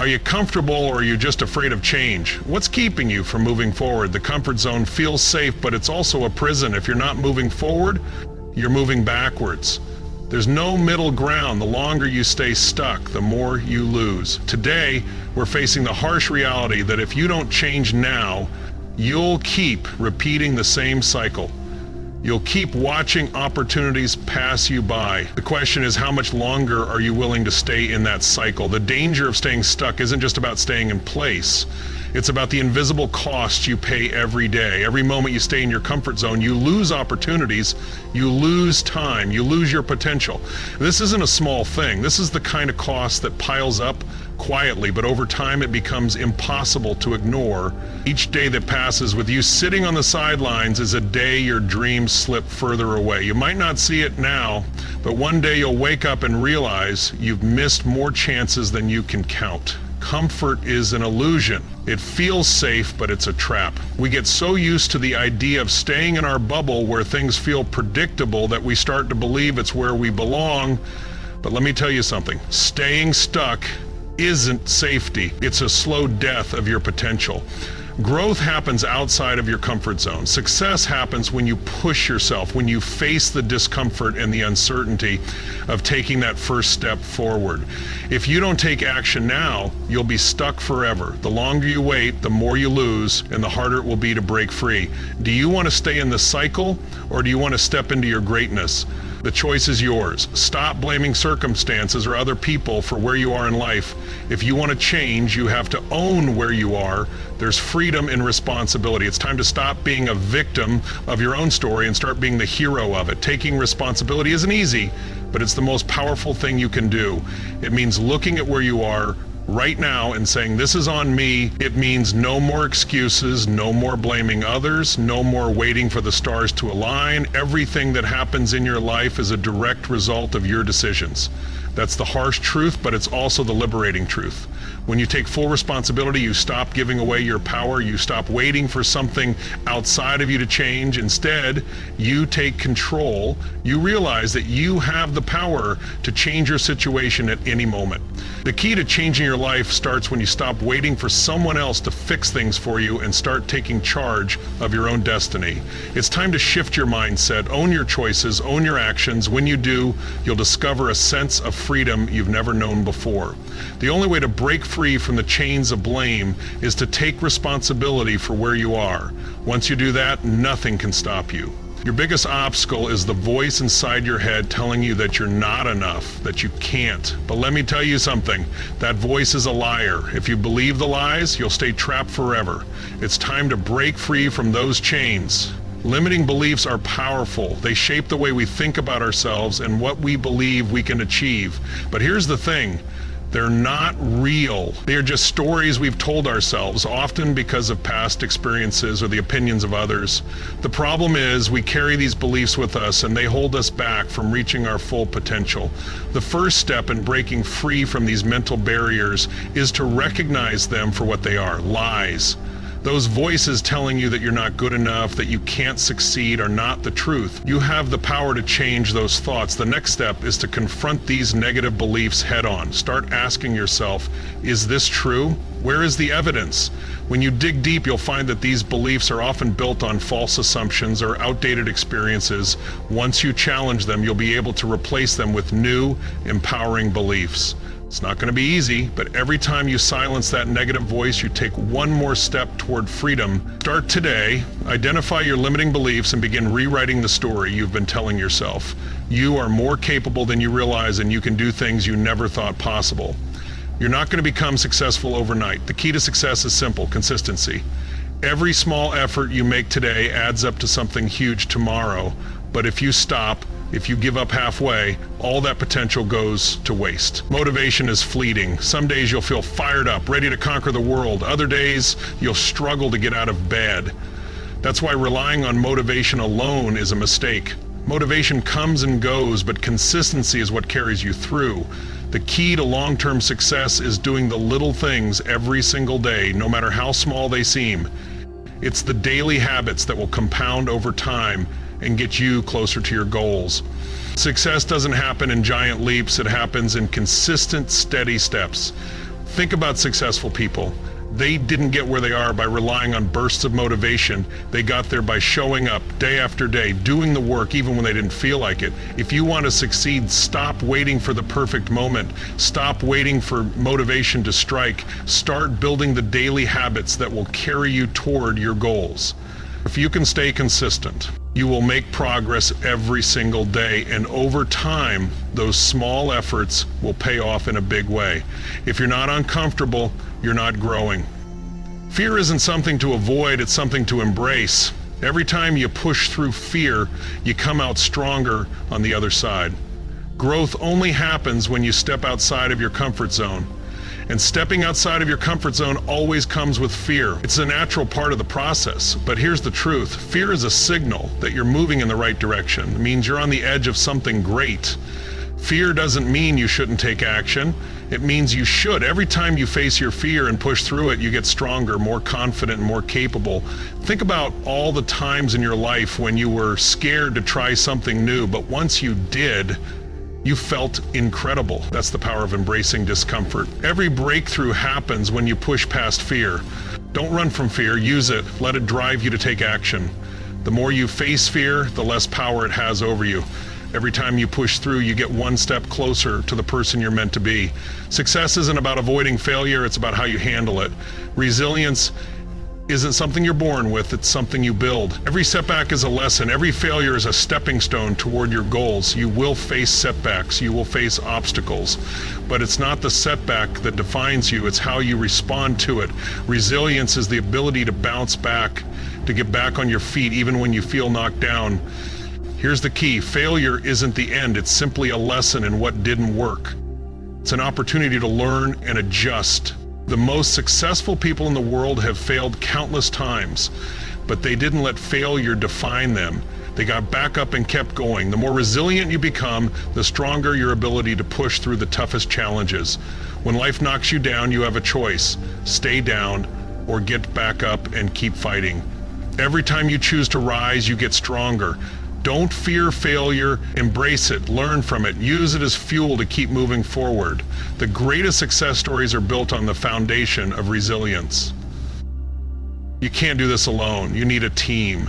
Are you comfortable or are you just afraid of change? What's keeping you from moving forward? The comfort zone feels safe, but it's also a prison. If you're not moving forward, you're moving backwards. There's no middle ground. The longer you stay stuck, the more you lose. Today, we're facing the harsh reality that if you don't change now, you'll keep repeating the same cycle. You'll keep watching opportunities pass you by. The question is, how much longer are you willing to stay in that cycle? The danger of staying stuck isn't just about staying in place. It's about the invisible cost you pay every day. Every moment you stay in your comfort zone, you lose opportunities, you lose time, you lose your potential. This isn't a small thing. This is the kind of cost that piles up quietly, but over time it becomes impossible to ignore. Each day that passes with you sitting on the sidelines is a day your dreams slip further away. You might not see it now, but one day you'll wake up and realize you've missed more chances than you can count. Comfort is an illusion. It feels safe, but it's a trap. We get so used to the idea of staying in our bubble where things feel predictable that we start to believe it's where we belong. But let me tell you something. Staying stuck isn't safety. It's a slow death of your potential. Growth happens outside of your comfort zone. Success happens when you push yourself, when you face the discomfort and the uncertainty of taking that first step forward. If you don't take action now, you'll be stuck forever. The longer you wait, the more you lose, and the harder it will be to break free. Do you want to stay in the cycle, or do you want to step into your greatness? The choice is yours. Stop blaming circumstances or other people for where you are in life. If you want to change, you have to own where you are. There's freedom in responsibility. It's time to stop being a victim of your own story and start being the hero of it. Taking responsibility isn't easy, but it's the most powerful thing you can do. It means looking at where you are right now and saying, this is on me. It means no more excuses, no more blaming others, no more waiting for the stars to align. Everything that happens in your life is a direct result of your decisions. That's the harsh truth, but it's also the liberating truth. When you take full responsibility, you stop giving away your power, you stop waiting for something outside of you to change. Instead, you take control. You realize that you have the power to change your situation at any moment. The key to changing your life starts when you stop waiting for someone else to fix things for you and start taking charge of your own destiny. It's time to shift your mindset, own your choices, own your actions. When you do, you'll discover a sense of freedom you've never known before. The only way to break free from the chains of blame is to take responsibility for where you are. Once you do that, nothing can stop you. Your biggest obstacle is the voice inside your head telling you that you're not enough, that you can't. But let me tell you something, that voice is a liar. If you believe the lies, you'll stay trapped forever. It's time to break free from those chains. Limiting beliefs are powerful. They shape the way we think about ourselves and what we believe we can achieve. But here's the thing. They're not real. They are just stories we've told ourselves, often because of past experiences or the opinions of others. The problem is we carry these beliefs with us and they hold us back from reaching our full potential. The first step in breaking free from these mental barriers is to recognize them for what they are, lies. Those voices telling you that you're not good enough, that you can't succeed, are not the truth. You have the power to change those thoughts. The next step is to confront these negative beliefs head on. Start asking yourself, is this true? Where is the evidence? When you dig deep, you'll find that these beliefs are often built on false assumptions or outdated experiences. Once you challenge them, you'll be able to replace them with new, empowering beliefs. It's not going to be easy, but every time you silence that negative voice, you take one more step toward freedom. Start today, identify your limiting beliefs, and begin rewriting the story you've been telling yourself. You are more capable than you realize, and you can do things you never thought possible. You're not going to become successful overnight. The key to success is simple: consistency. Every small effort you make today adds up to something huge tomorrow. But if you stop, if you give up halfway, all that potential goes to waste. Motivation is fleeting. Some days you'll feel fired up, ready to conquer the world. Other days, you'll struggle to get out of bed. That's why relying on motivation alone is a mistake. Motivation comes and goes, but consistency is what carries you through. The key to long-term success is doing the little things every single day, no matter how small they seem. It's the daily habits that will compound over time and get you closer to your goals. Success doesn't happen in giant leaps, it happens in consistent, steady steps. Think about successful people. They didn't get where they are by relying on bursts of motivation. They got there by showing up day after day, doing the work even when they didn't feel like it. If you want to succeed, stop waiting for the perfect moment. Stop waiting for motivation to strike. Start building the daily habits that will carry you toward your goals. If you can stay consistent, you will make progress every single day, and over time, those small efforts will pay off in a big way. If you're not uncomfortable, you're not growing. Fear isn't something to avoid, it's something to embrace. Every time you push through fear, you come out stronger on the other side. Growth only happens when you step outside of your comfort zone. And stepping outside of your comfort zone always comes with fear. It's a natural part of the process, but here's the truth. Fear is a signal that you're moving in the right direction. It means you're on the edge of something great. Fear doesn't mean you shouldn't take action. It means you should. Every time you face your fear and push through it, you get stronger, more confident, and more capable. Think about all the times in your life when you were scared to try something new, but once you did, you felt incredible. That's the power of embracing discomfort. Every breakthrough happens when you push past fear. Don't run from fear, use it. Let it drive you to take action. The more you face fear, the less power it has over you. Every time you push through, you get one step closer to the person you're meant to be. Success isn't about avoiding failure, it's about how you handle it. Resilience isn't something you're born with, it's something you build. Every setback is a lesson. Every failure is a stepping stone toward your goals. You will face setbacks, you will face obstacles, but it's not the setback that defines you, it's how you respond to it. Resilience is the ability to bounce back, to get back on your feet even when you feel knocked down. Here's the key, failure isn't the end, it's simply a lesson in what didn't work. It's an opportunity to learn and adjust. The most successful people in the world have failed countless times, but they didn't let failure define them. They got back up and kept going. The more resilient you become, the stronger your ability to push through the toughest challenges. When life knocks you down, you have a choice. Stay down or get back up and keep fighting. Every time you choose to rise, you get stronger. Don't fear failure, embrace it, learn from it, use it as fuel to keep moving forward. The greatest success stories are built on the foundation of resilience. You can't do this alone, you need a team.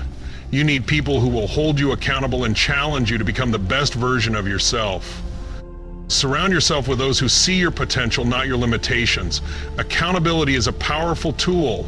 You need people who will hold you accountable and challenge you to become the best version of yourself. Surround yourself with those who see your potential, not your limitations. Accountability is a powerful tool.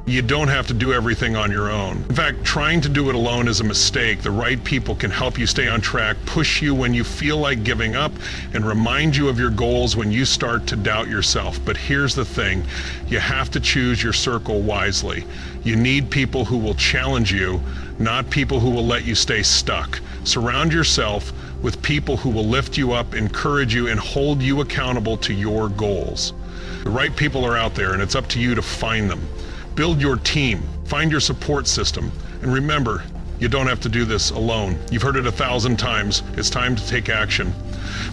You don't have to do everything on your own. In fact, trying to do it alone is a mistake. The right people can help you stay on track, push you when you feel like giving up, and remind you of your goals when you start to doubt yourself. But here's the thing, you have to choose your circle wisely. You need people who will challenge you, not people who will let you stay stuck. Surround yourself with people who will lift you up, encourage you, and hold you accountable to your goals. The right people are out there, and it's up to you to find them. Build your team, find your support system, and remember, you don't have to do this alone. You've heard it 1,000 times. It's time to take action.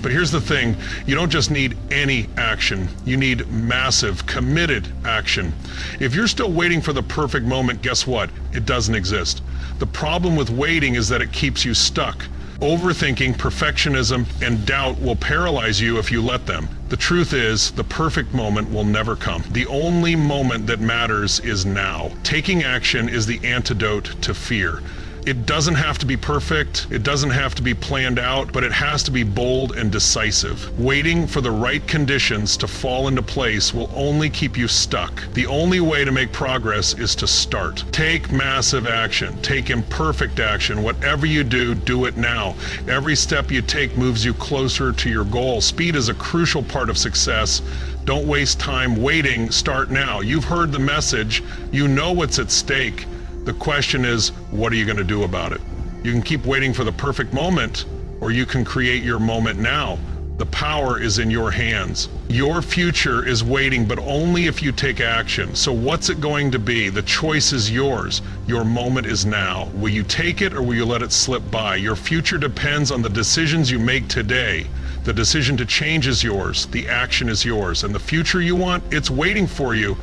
But here's the thing, you don't just need any action. You need massive, committed action. If you're still waiting for the perfect moment, guess what? It doesn't exist. The problem with waiting is that it keeps you stuck. Overthinking, perfectionism, and doubt will paralyze you if you let them. The truth is, the perfect moment will never come. The only moment that matters is now. Taking action is the antidote to fear. It doesn't have to be perfect, it doesn't have to be planned out, but it has to be bold and decisive. Waiting for the right conditions to fall into place will only keep you stuck. The only way to make progress is to start. Take massive action, take imperfect action. Whatever you do, do it now. Every step you take moves you closer to your goal. Speed is a crucial part of success. Don't waste time waiting, start now. You've heard the message, you know what's at stake. The question is, what are you going to do about it? You can keep waiting for the perfect moment, or you can create your moment now. The power is in your hands. Your future is waiting, but only if you take action. So what's it going to be? The choice is yours. Your moment is now. Will you take it or will you let it slip by? Your future depends on the decisions you make today. The decision to change is yours. The action is yours. And the future you want, it's waiting for you.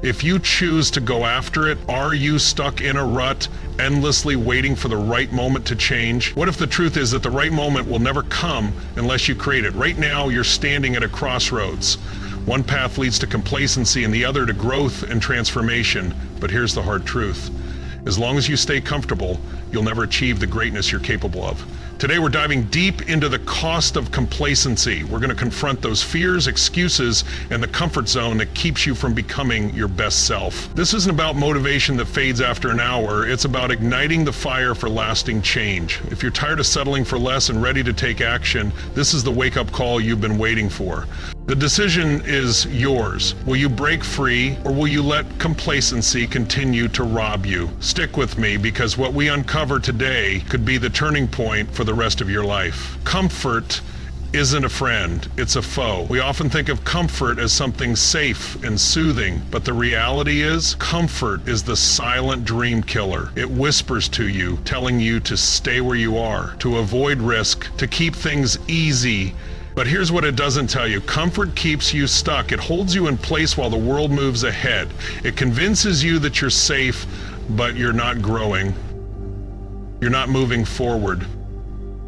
If you choose to go after it, are you stuck in a rut, endlessly waiting for the right moment to change? What if the truth is that the right moment will never come unless you create it? Right now, you're standing at a crossroads. One path leads to complacency and the other to growth and transformation. But here's the hard truth. As long as you stay comfortable, you'll never achieve the greatness you're capable of. Today we're diving deep into the cost of complacency. We're going to confront those fears, excuses, and the comfort zone that keeps you from becoming your best self. This isn't about motivation that fades after an hour. It's about igniting the fire for lasting change. If you're tired of settling for less and ready to take action, this is the wake-up call you've been waiting for. The decision is yours. Will you break free, or will you let complacency continue to rob you? Stick with me, because what we uncover today could be the turning point for the rest of your life. Comfort isn't a friend, it's a foe. We often think of comfort as something safe and soothing, but the reality is, comfort is the silent dream killer. It whispers to you, telling you to stay where you are, to avoid risk, to keep things easy. But here's what it doesn't tell you. Comfort keeps you stuck. It holds you in place while the world moves ahead. It convinces you that you're safe, but you're not growing. You're not moving forward.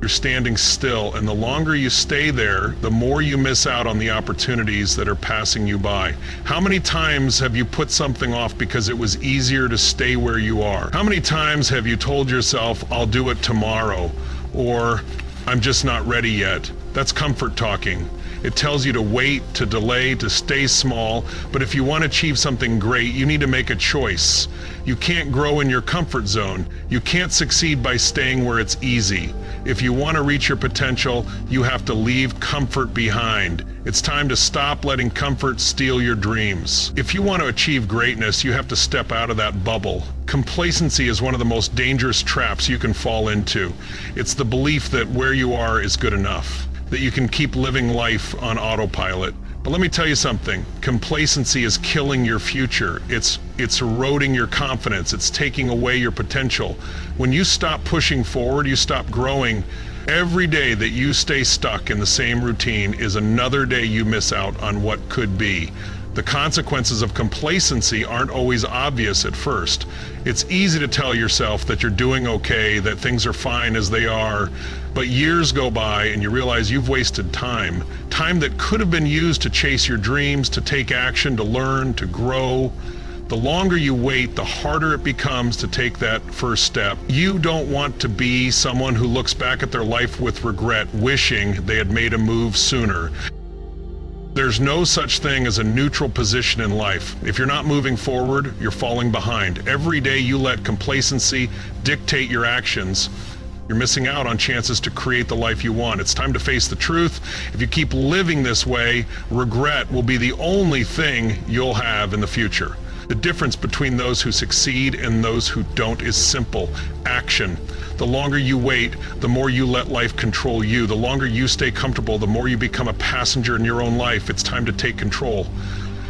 You're standing still, and the longer you stay there, the more you miss out on the opportunities that are passing you by. How many times have you put something off because it was easier to stay where you are? How many times have you told yourself, I'll do it tomorrow, or I'm just not ready yet? That's comfort talking. It tells you to wait, to delay, to stay small. But if you want to achieve something great, you need to make a choice. You can't grow in your comfort zone. You can't succeed by staying where it's easy. If you want to reach your potential, you have to leave comfort behind. It's time to stop letting comfort steal your dreams. If you want to achieve greatness, you have to step out of that bubble. Complacency is one of the most dangerous traps you can fall into. It's the belief that where you are is good enough, that you can keep living life on autopilot. But let me tell you something, complacency is killing your future. It's eroding your confidence. It's taking away your potential. When you stop pushing forward, you stop growing. Every day that you stay stuck in the same routine is another day you miss out on what could be. The consequences of complacency aren't always obvious at first. It's easy to tell yourself that you're doing okay, that things are fine as they are, but years go by and you realize you've wasted time. Time that could have been used to chase your dreams, to take action, to learn, to grow. The longer you wait, the harder it becomes to take that first step. You don't want to be someone who looks back at their life with regret, wishing they had made a move sooner. There's no such thing as a neutral position in life. If you're not moving forward, you're falling behind. Every day you let complacency dictate your actions, you're missing out on chances to create the life you want. It's time to face the truth. If you keep living this way, regret will be the only thing you'll have in the future. The difference between those who succeed and those who don't is simple: action. The longer you wait, the more you let life control you. The longer you stay comfortable, the more you become a passenger in your own life. It's time to take control.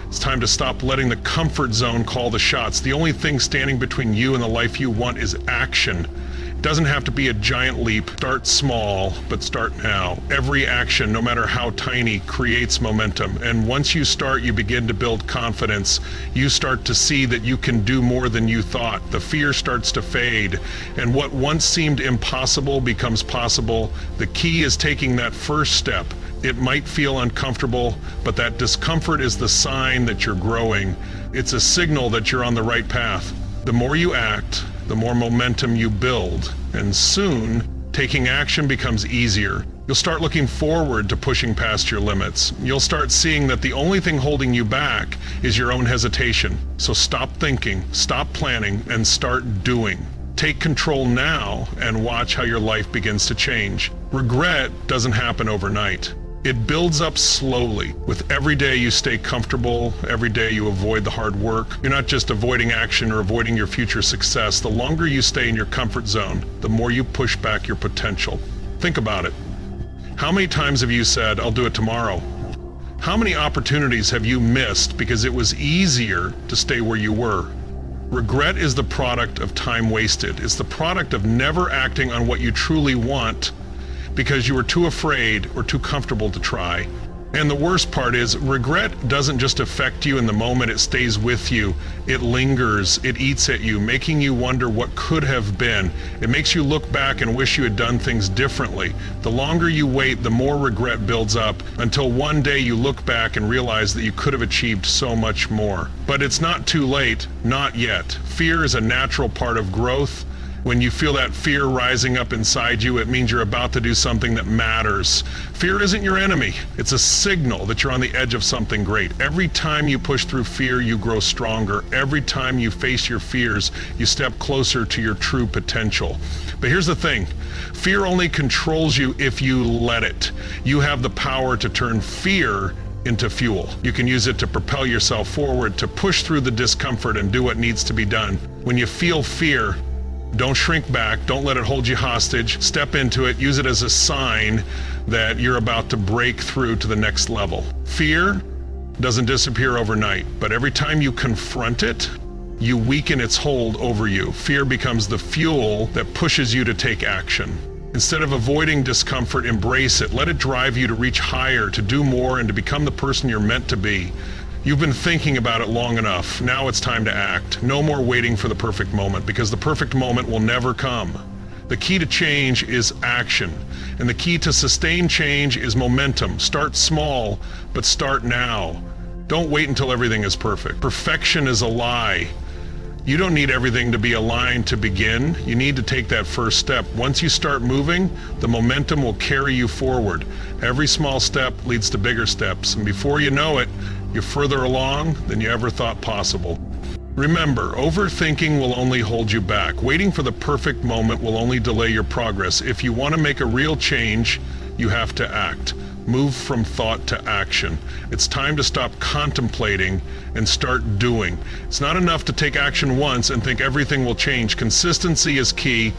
It's time to stop letting the comfort zone call the shots. The only thing standing between you and the life you want is action. It doesn't have to be a giant leap. Start small, but start now. Every action, no matter how tiny, creates momentum. And once you start, you begin to build confidence. You start to see that you can do more than you thought. The fear starts to fade. And what once seemed impossible becomes possible. The key is taking that first step. It might feel uncomfortable, but that discomfort is the sign that you're growing. It's a signal that you're on the right path. The more you act, the more momentum you build, and soon, taking action becomes easier. You'll start looking forward to pushing past your limits. You'll start seeing that the only thing holding you back is your own hesitation. So stop thinking, stop planning, and start doing. Take control now and watch how your life begins to change. Regret doesn't happen overnight. It builds up slowly. With every day you stay comfortable, every day you avoid the hard work. You're not just avoiding action or avoiding your future success. The longer you stay in your comfort zone, the more you push back your potential. Think about it. How many times have you said, I'll do it tomorrow? How many opportunities have you missed because it was easier to stay where you were? Regret is the product of time wasted. It's the product of never acting on what you truly want because you were too afraid or too comfortable to try. And the worst part is, regret doesn't just affect you in the moment, it stays with you. It lingers, it eats at you, making you wonder what could have been. It makes you look back and wish you had done things differently. The longer you wait, the more regret builds up, until one day you look back and realize that you could have achieved so much more. But it's not too late, not yet. Fear is a natural part of growth. When you feel that fear rising up inside you, it means you're about to do something that matters. Fear isn't your enemy. It's a signal that you're on the edge of something great. Every time you push through fear, you grow stronger. Every time you face your fears, you step closer to your true potential. But here's the thing. Fear only controls you if you let it. You have the power to turn fear into fuel. You can use it to propel yourself forward, to push through the discomfort and do what needs to be done. When you feel fear, don't shrink back, don't let it hold you hostage. Step into it, use it as a sign that you're about to break through to the next level. Fear doesn't disappear overnight, but every time you confront it, you weaken its hold over you. Fear becomes the fuel that pushes you to take action. Instead of avoiding discomfort, embrace it. Let it drive you to reach higher, to do more, and to become the person you're meant to be. You've been thinking about it long enough. Now it's time to act. No more waiting for the perfect moment, because the perfect moment will never come. The key to change is action, and the key to sustained change is momentum. Start small, but start now. Don't wait until everything is perfect. Perfection is a lie. You don't need everything to be aligned to begin. You need to take that first step. Once you start moving, the momentum will carry you forward. Every small step leads to bigger steps, and before you know it, you're further along than you ever thought possible. Remember, overthinking will only hold you back. Waiting for the perfect moment will only delay your progress. If you want to make a real change, you have to act. Move from thought to action. It's time to stop contemplating and start doing. It's not enough to take action once and think everything will change. Consistency is key.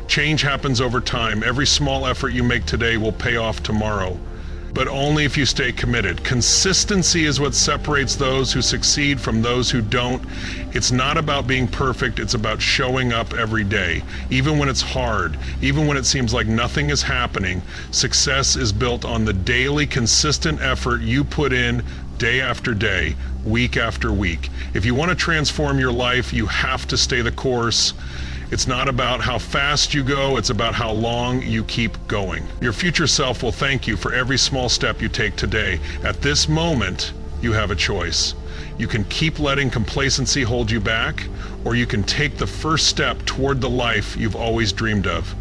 Change happens over time. Every small effort you make today will pay off tomorrow, but only if you stay committed. Consistency is what separates those who succeed from those who don't. It's not about being perfect, it's about showing up every day. Even when it's hard, even when it seems like nothing is happening, success is built on the daily consistent effort you put in day after day, week after week. If you want to transform your life, you have to stay the course. It's not about how fast you go, it's about how long you keep going. Your future self will thank you for every small step you take today. At this moment, you have a choice. You can keep letting complacency hold you back, or you can take the first step toward the life you've always dreamed of.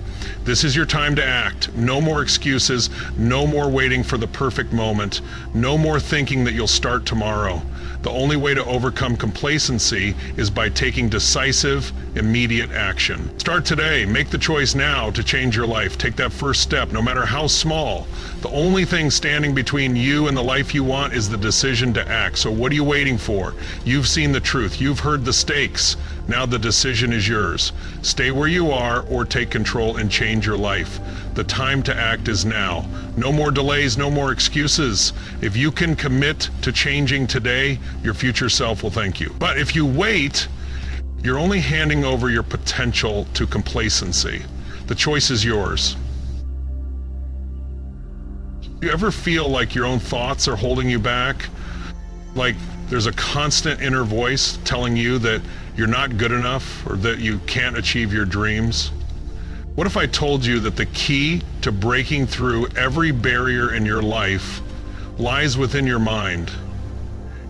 This is your time to act. No more excuses, no more waiting for the perfect moment, no more thinking that you'll start tomorrow. The only way to overcome complacency is by taking decisive, immediate action. Start today. Make the choice now to change your life. Take that first step, no matter how small. The only thing standing between you and the life you want is the decision to act. So what are you waiting for? You've seen the truth. You've heard the stakes. Now the decision is yours. Stay where you are or take control and change your life. The time to act is now. No more delays, no more excuses. If you can commit to changing today, your future self will thank you. But if you wait, you're only handing over your potential to complacency. The choice is yours. Do you ever feel like your own thoughts are holding you back? Like there's a constant inner voice telling you that you're not good enough or that you can't achieve your dreams? What if I told you that the key to breaking through every barrier in your life lies within your mind?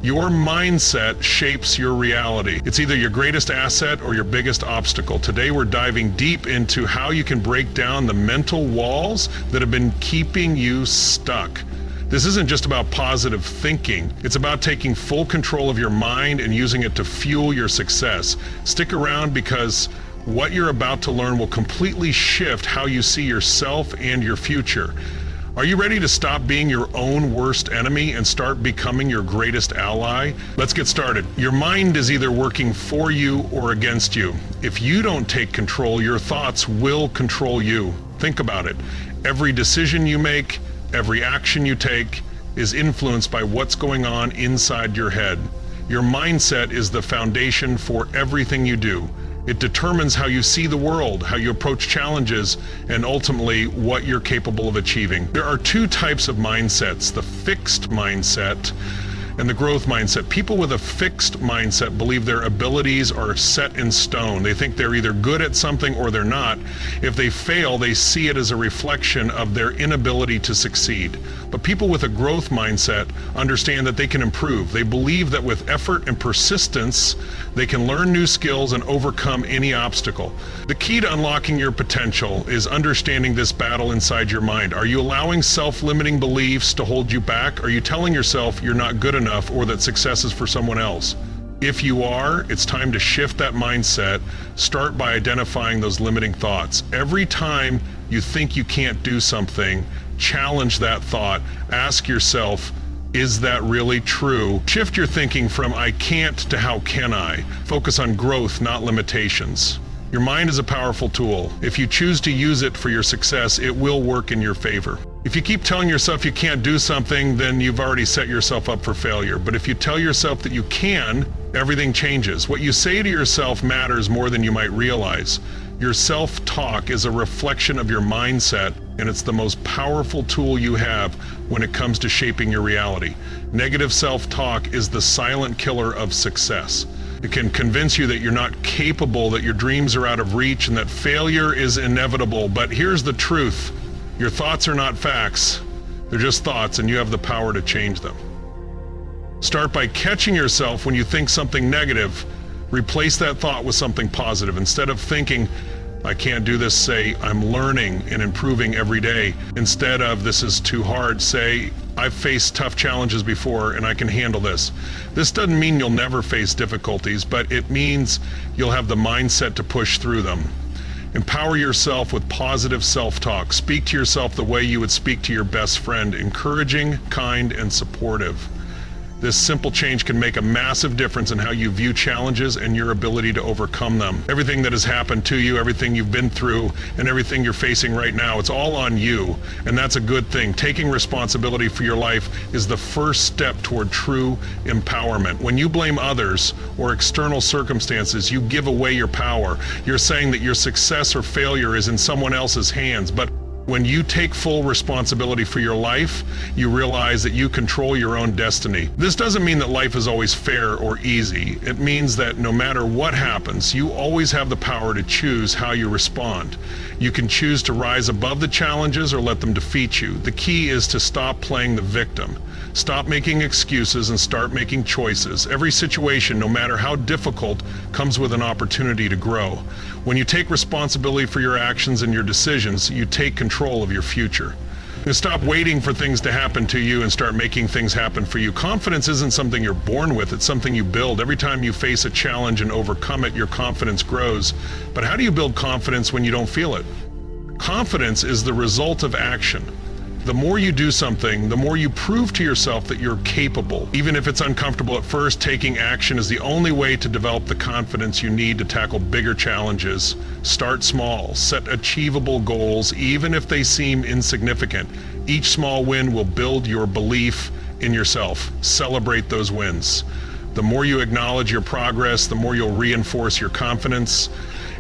Your mindset shapes your reality. It's either your greatest asset or your biggest obstacle. Today we're diving deep into how you can break down the mental walls that have been keeping you stuck. This isn't just about positive thinking. It's about taking full control of your mind and using it to fuel your success. Stick around because what you're about to learn will completely shift how you see yourself and your future. Are you ready to stop being your own worst enemy and start becoming your greatest ally? Let's get started. Your mind is either working for you or against you. If you don't take control, your thoughts will control you. Think about it. Every decision you make, every action you take is influenced by what's going on inside your head. Your mindset is the foundation for everything you do. It determines how you see the world, how you approach challenges, and ultimately what you're capable of achieving. There are two types of mindsets, the fixed mindset and the growth mindset. People with a fixed mindset believe their abilities are set in stone. They think they're either good at something or they're not. If they fail, they see it as a reflection of their inability to succeed. But people with a growth mindset understand that they can improve. They believe that with effort and persistence, they can learn new skills and overcome any obstacle. The key to unlocking your potential is understanding this battle inside your mind. Are you allowing self-limiting beliefs to hold you back? Are you telling yourself you're not good enough or that success is for someone else? If you are, it's time to shift that mindset. Start by identifying those limiting thoughts. Every time you think you can't do something, challenge that thought. Ask yourself, is that really true? Shift your thinking from I can't to how can I? Focus on growth, not limitations. Your mind is a powerful tool. If you choose to use it for your success, it will work in your favor. If you keep telling yourself you can't do something, then you've already set yourself up for failure. But if you tell yourself that you can, everything changes. What you say to yourself matters more than you might realize. Your self-talk is a reflection of your mindset, and it's the most powerful tool you have when it comes to shaping your reality. Negative self-talk is the silent killer of success. It can convince you that you're not capable, that your dreams are out of reach, and that failure is inevitable. But here's the truth. Your thoughts are not facts. They're just thoughts, and you have the power to change them. Start by catching yourself when you think something negative. Replace that thought with something positive. Instead of thinking, I can't do this, say, I'm learning and improving every day. Instead of, this is too hard, say, I've faced tough challenges before and I can handle this. This doesn't mean you'll never face difficulties, but it means you'll have the mindset to push through them. Empower yourself with positive self-talk. Speak to yourself the way you would speak to your best friend, encouraging, kind, and supportive. This simple change can make a massive difference in how you view challenges and your ability to overcome them. Everything that has happened to you, everything you've been through, and everything you're facing right now, it's all on you, and that's a good thing. Taking responsibility for your life is the first step toward true empowerment. When you blame others or external circumstances, you give away your power. You're saying that your success or failure is in someone else's hands, but when you take full responsibility for your life, you realize that you control your own destiny. This doesn't mean that life is always fair or easy. It means that no matter what happens, you always have the power to choose how you respond. You can choose to rise above the challenges or let them defeat you. The key is to stop playing the victim. Stop making excuses and start making choices. Every situation, no matter how difficult, comes with an opportunity to grow. When you take responsibility for your actions and your decisions, you take control of your future. And stop waiting for things to happen to you and start making things happen for you. Confidence isn't something you're born with, it's something you build. Every time you face a challenge and overcome it, your confidence grows. But how do you build confidence when you don't feel it? Confidence is the result of action. The more you do something, the more you prove to yourself that you're capable. Even if it's uncomfortable at first, taking action is the only way to develop the confidence you need to tackle bigger challenges. Start small, set achievable goals, even if they seem insignificant. Each small win will build your belief in yourself. Celebrate those wins. The more you acknowledge your progress, the more you'll reinforce your confidence.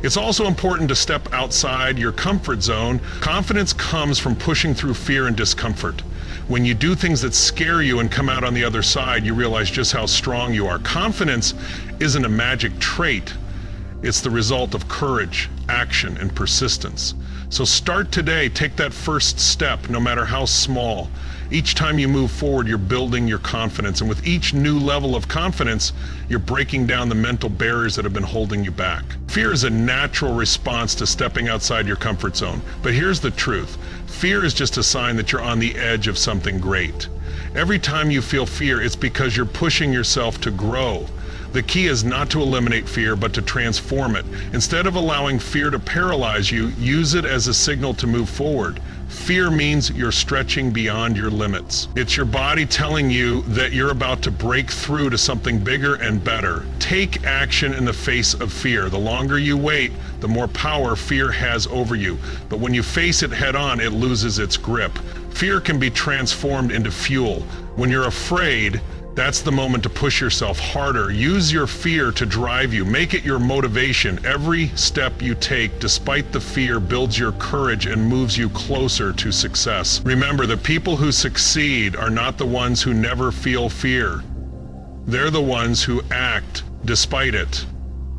It's also important to step outside your comfort zone. Confidence comes from pushing through fear and discomfort. When you do things that scare you and come out on the other side, you realize just how strong you are. Confidence isn't a magic trait. It's the result of courage, action, and persistence. So start today, take that first step, no matter how small. Each time you move forward, you're building your confidence. And with each new level of confidence, you're breaking down the mental barriers that have been holding you back. Fear is a natural response to stepping outside your comfort zone. But here's the truth. Fear is just a sign that you're on the edge of something great. Every time you feel fear, it's because you're pushing yourself to grow. The key is not to eliminate fear, but to transform it. Instead of allowing fear to paralyze you, use it as a signal to move forward. Fear means you're stretching beyond your limits. It's your body telling you that you're about to break through to something bigger and better. Take action in the face of fear. The longer you wait, the more power fear has over you. But when you face it head on, it loses its grip. Fear can be transformed into fuel. When you're afraid, That's the moment to push yourself harder. Use your fear to drive you. Make it your motivation. Every step you take, despite the fear, builds your courage and moves you closer to success. Remember, the people who succeed are not the ones who never feel fear. They're the ones who act despite it.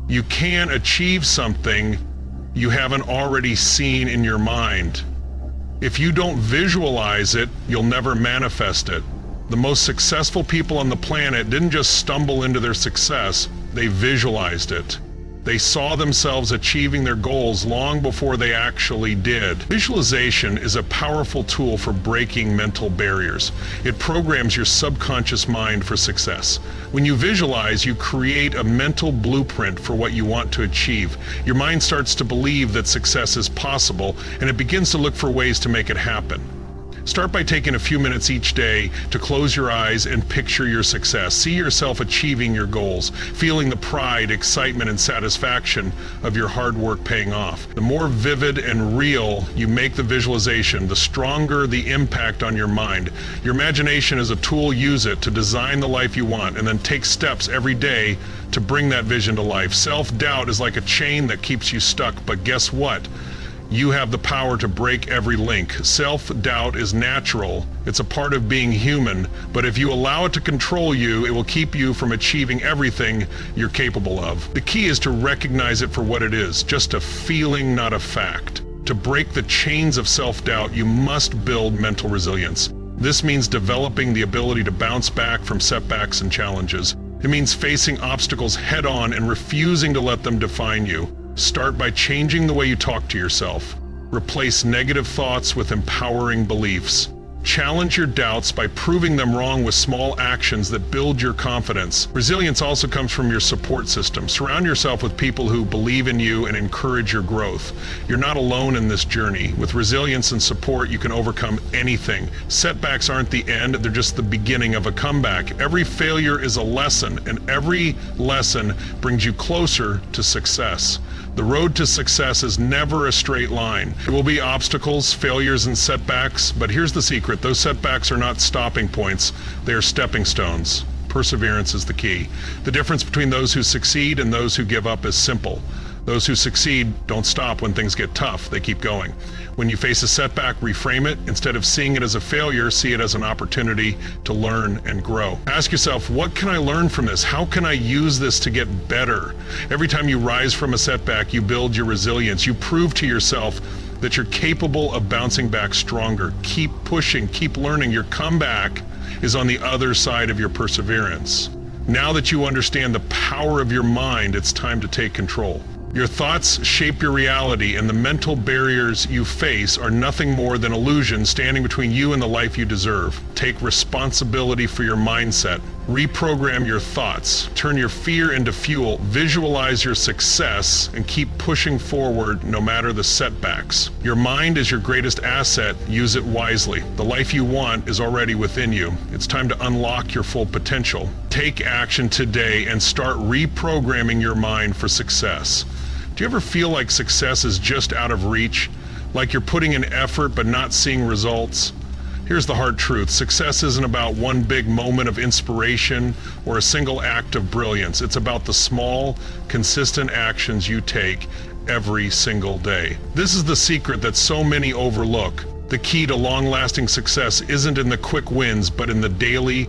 You can't achieve something you haven't already seen in your mind. If you don't visualize it, you'll never manifest it. The most successful people on the planet didn't just stumble into their success, they visualized it. They saw themselves achieving their goals long before they actually did. Visualization is a powerful tool for breaking mental barriers. It programs your subconscious mind for success. When you visualize, you create a mental blueprint for what you want to achieve. Your mind starts to believe that success is possible, and it begins to look for ways to make it happen. Start by taking a few minutes each day to close your eyes and picture your success. See yourself achieving your goals, feeling the pride, excitement, and satisfaction of your hard work paying off. The more vivid and real you make the visualization, the stronger the impact on your mind. Your imagination is a tool. Use it to design the life you want, and then take steps every day to bring that vision to life. Self-doubt is like a chain that keeps you stuck, but guess what? You have the power to break every link. Self-doubt is natural. It's a part of being human, but if you allow it to control you, it will keep you from achieving everything you're capable of. The key is to recognize it for what it is, just a feeling, not a fact. To break the chains of self-doubt, you must build mental resilience. This means developing the ability to bounce back from setbacks and challenges. It means facing obstacles head-on and refusing to let them define you. Start by changing the way you talk to yourself. Replace negative thoughts with empowering beliefs. Challenge your doubts by proving them wrong with small actions that build your confidence. Resilience also comes from your support system. Surround yourself with people who believe in you and encourage your growth. You're not alone in this journey. With resilience and support, you can overcome anything. Setbacks aren't the end, they're just the beginning of a comeback. Every failure is a lesson, and every lesson brings you closer to success. The road to success is never a straight line. There will be obstacles, failures, and setbacks, but here's the secret. Those setbacks are not stopping points. They are stepping stones. Perseverance is the key. The difference between those who succeed and those who give up is simple. Those who succeed don't stop when things get tough. They keep going. When you face a setback, reframe it. Instead of seeing it as a failure, see it as an opportunity to learn and grow. Ask yourself, what can I learn from this? How can I use this to get better? Every time you rise from a setback, you build your resilience. You prove to yourself that you're capable of bouncing back stronger. Keep pushing, keep learning. Your comeback is on the other side of your perseverance. Now that you understand the power of your mind, it's time to take control. Your thoughts shape your reality, and the mental barriers you face are nothing more than illusions standing between you and the life you deserve. Take responsibility for your mindset. Reprogram your thoughts. Turn your fear into fuel. Visualize your success and keep pushing forward no matter the setbacks. Your mind is your greatest asset. Use it wisely. The life you want is already within you. It's time to unlock your full potential. Take action today and start reprogramming your mind for success. Do you ever feel like success is just out of reach? Like you're putting in effort but not seeing results? Here's the hard truth. Success isn't about one big moment of inspiration or a single act of brilliance. It's about the small, consistent actions you take every single day. This is the secret that so many overlook. The key to long-lasting success isn't in the quick wins, but in the daily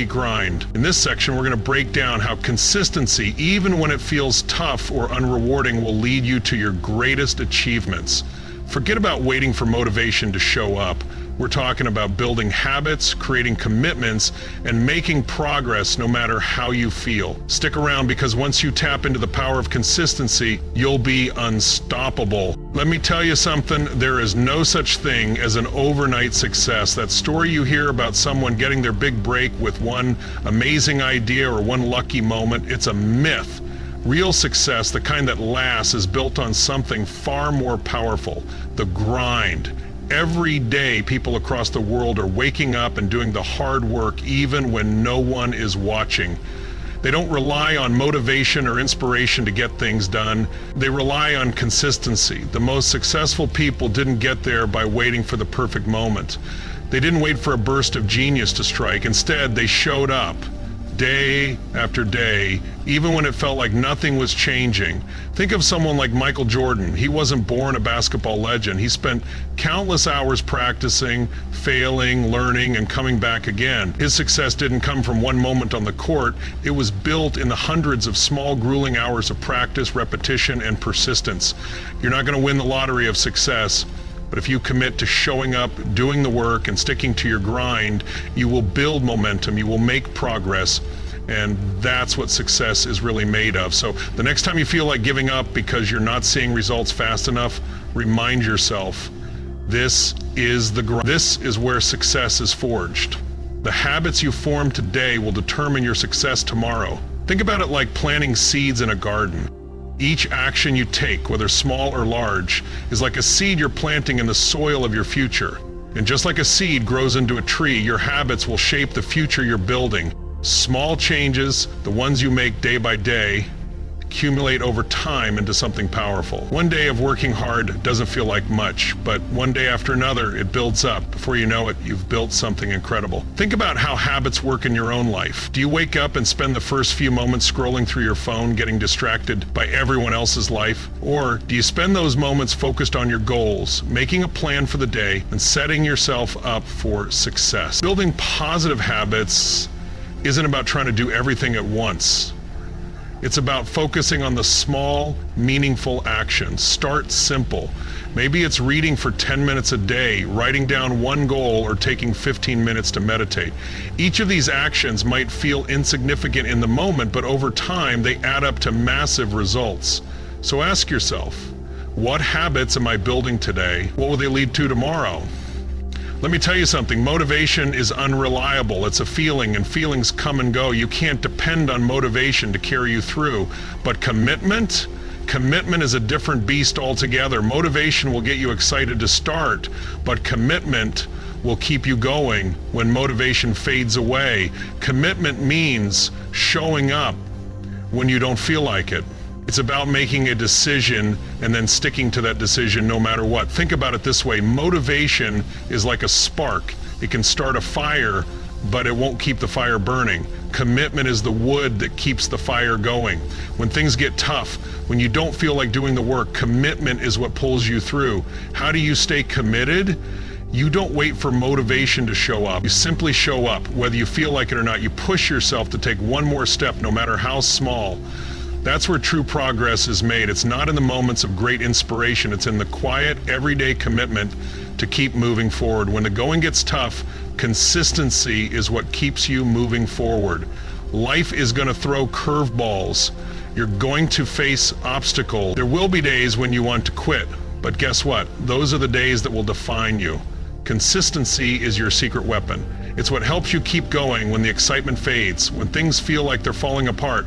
grind. In this section, we're going to break down how consistency, even when it feels tough or unrewarding, will lead you to your greatest achievements. Forget about waiting for motivation to show up. We're talking about building habits, creating commitments, and making progress no matter how you feel. Stick around, because once you tap into the power of consistency, you'll be unstoppable. Let me tell you something, there is no such thing as an overnight success. That story you hear about someone getting their big break with one amazing idea or one lucky moment, it's a myth. Real success, the kind that lasts, is built on something far more powerful: the grind. Every day, people across the world are waking up and doing the hard work even when no one is watching. They don't rely on motivation or inspiration to get things done. They rely on consistency. The most successful people didn't get there by waiting for the perfect moment. They didn't wait for a burst of genius to strike. Instead, they showed up. day after day, even when it felt like nothing was changing. Think of someone like Michael Jordan. He wasn't born a basketball legend. He spent countless hours practicing, failing, learning, and coming back again. His success didn't come from one moment on the court. It was built in the hundreds of small, grueling hours of practice, repetition, and persistence. You're not going to win the lottery of success, but if you commit to showing up, doing the work, and sticking to your grind, you will build momentum, you will make progress, and that's what success is really made of. So the next time you feel like giving up because you're not seeing results fast enough, remind yourself, this is where success is forged. The habits you form today will determine your success tomorrow. Think about it like planting seeds in a garden. Each action you take, whether small or large, is like a seed you're planting in the soil of your future. And just like a seed grows into a tree, your habits will shape the future you're building. Small changes, the ones you make day by day, accumulate over time into something powerful. One day of working hard doesn't feel like much, but one day after another, it builds up. Before you know it, you've built something incredible. Think about how habits work in your own life. Do you wake up and spend the first few moments scrolling through your phone, getting distracted by everyone else's life? Or do you spend those moments focused on your goals, making a plan for the day, and setting yourself up for success? Building positive habits isn't about trying to do everything at once. It's about focusing on the small, meaningful actions. Start simple. Maybe it's reading for 10 minutes a day, writing down one goal, or taking 15 minutes to meditate. Each of these actions might feel insignificant in the moment, but over time, they add up to massive results. So ask yourself, what habits am I building today? What will they lead to tomorrow? Let me tell you something, motivation is unreliable. It's a feeling, and feelings come and go. You can't depend on motivation to carry you through. But commitment is a different beast altogether. Motivation will get you excited to start, but commitment will keep you going when motivation fades away. Commitment means showing up when you don't feel like it. It's about making a decision and then sticking to that decision no matter what. Think about it this way. Motivation is like a spark. It can start a fire, but it won't keep the fire burning. Commitment is the wood that keeps the fire going. When things get tough, when you don't feel like doing the work, commitment is what pulls you through. How do you stay committed? You don't wait for motivation to show up. You simply show up. Whether you feel like it or not, you push yourself to take one more step, no matter how small. That's where true progress is made. It's not in the moments of great inspiration. It's in the quiet, everyday commitment to keep moving forward. When the going gets tough, consistency is what keeps you moving forward. Life is going to throw curveballs. You're going to face obstacles. There will be days when you want to quit, but guess what? Those are the days that will define you. Consistency is your secret weapon. It's what helps you keep going when the excitement fades, when things feel like they're falling apart.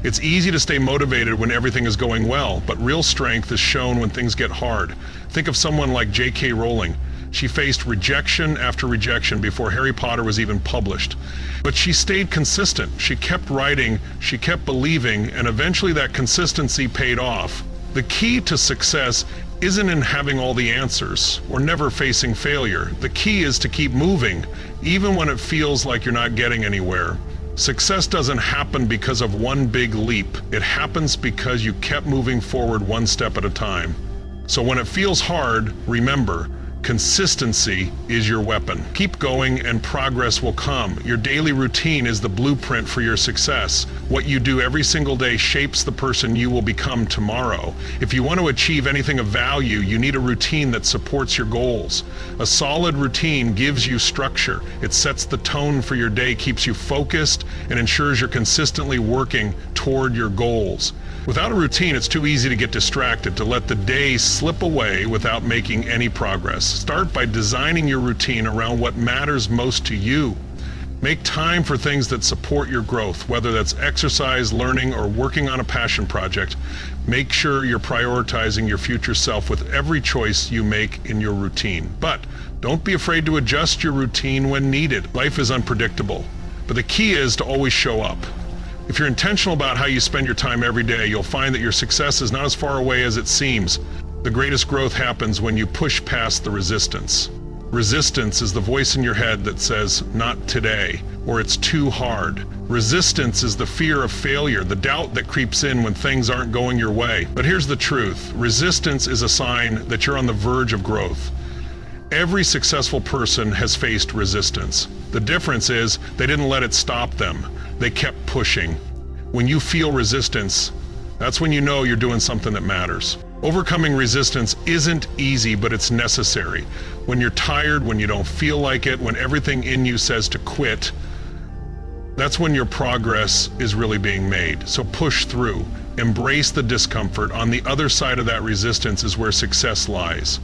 It's easy to stay motivated when everything is going well, but real strength is shown when things get hard. Think of someone like J.K. Rowling. She faced rejection after rejection before Harry Potter was even published. But she stayed consistent. She kept writing, she kept believing, and eventually that consistency paid off. The key to success isn't in having all the answers or never facing failure. The key is to keep moving, even when it feels like you're not getting anywhere. Success doesn't happen because of one big leap. It happens because you kept moving forward one step at a time. So when it feels hard, remember, consistency is your weapon. Keep going and progress will come. Your daily routine is the blueprint for your success. What you do every single day shapes the person you will become tomorrow. If you want to achieve anything of value, you need a routine that supports your goals. A solid routine gives you structure. It sets the tone for your day, keeps you focused, and ensures you're consistently working toward your goals. Without a routine, it's too easy to get distracted, to let the day slip away without making any progress. Start by designing your routine around what matters most to you. Make time for things that support your growth, whether that's exercise, learning, or working on a passion project. Make sure you're prioritizing your future self with every choice you make in your routine. But don't be afraid to adjust your routine when needed. Life is unpredictable, but the key is to always show up. If you're intentional about how you spend your time every day, you'll find that your success is not as far away as it seems. The greatest growth happens when you push past the resistance. Resistance is the voice in your head that says, "Not today." or it's too hard. Resistance is the fear of failure, the doubt that creeps in when things aren't going your way. But here's the truth. Resistance is a sign that you're on the verge of growth. Every successful person has faced resistance. The difference is they didn't let it stop them. They kept pushing. When you feel resistance, that's when you know you're doing something that matters. Overcoming resistance isn't easy, but it's necessary. When you're tired, when you don't feel like it, when everything in you says to quit, that's when your progress is really being made. So push through. Embrace the discomfort. On the other side of that resistance is where success lies.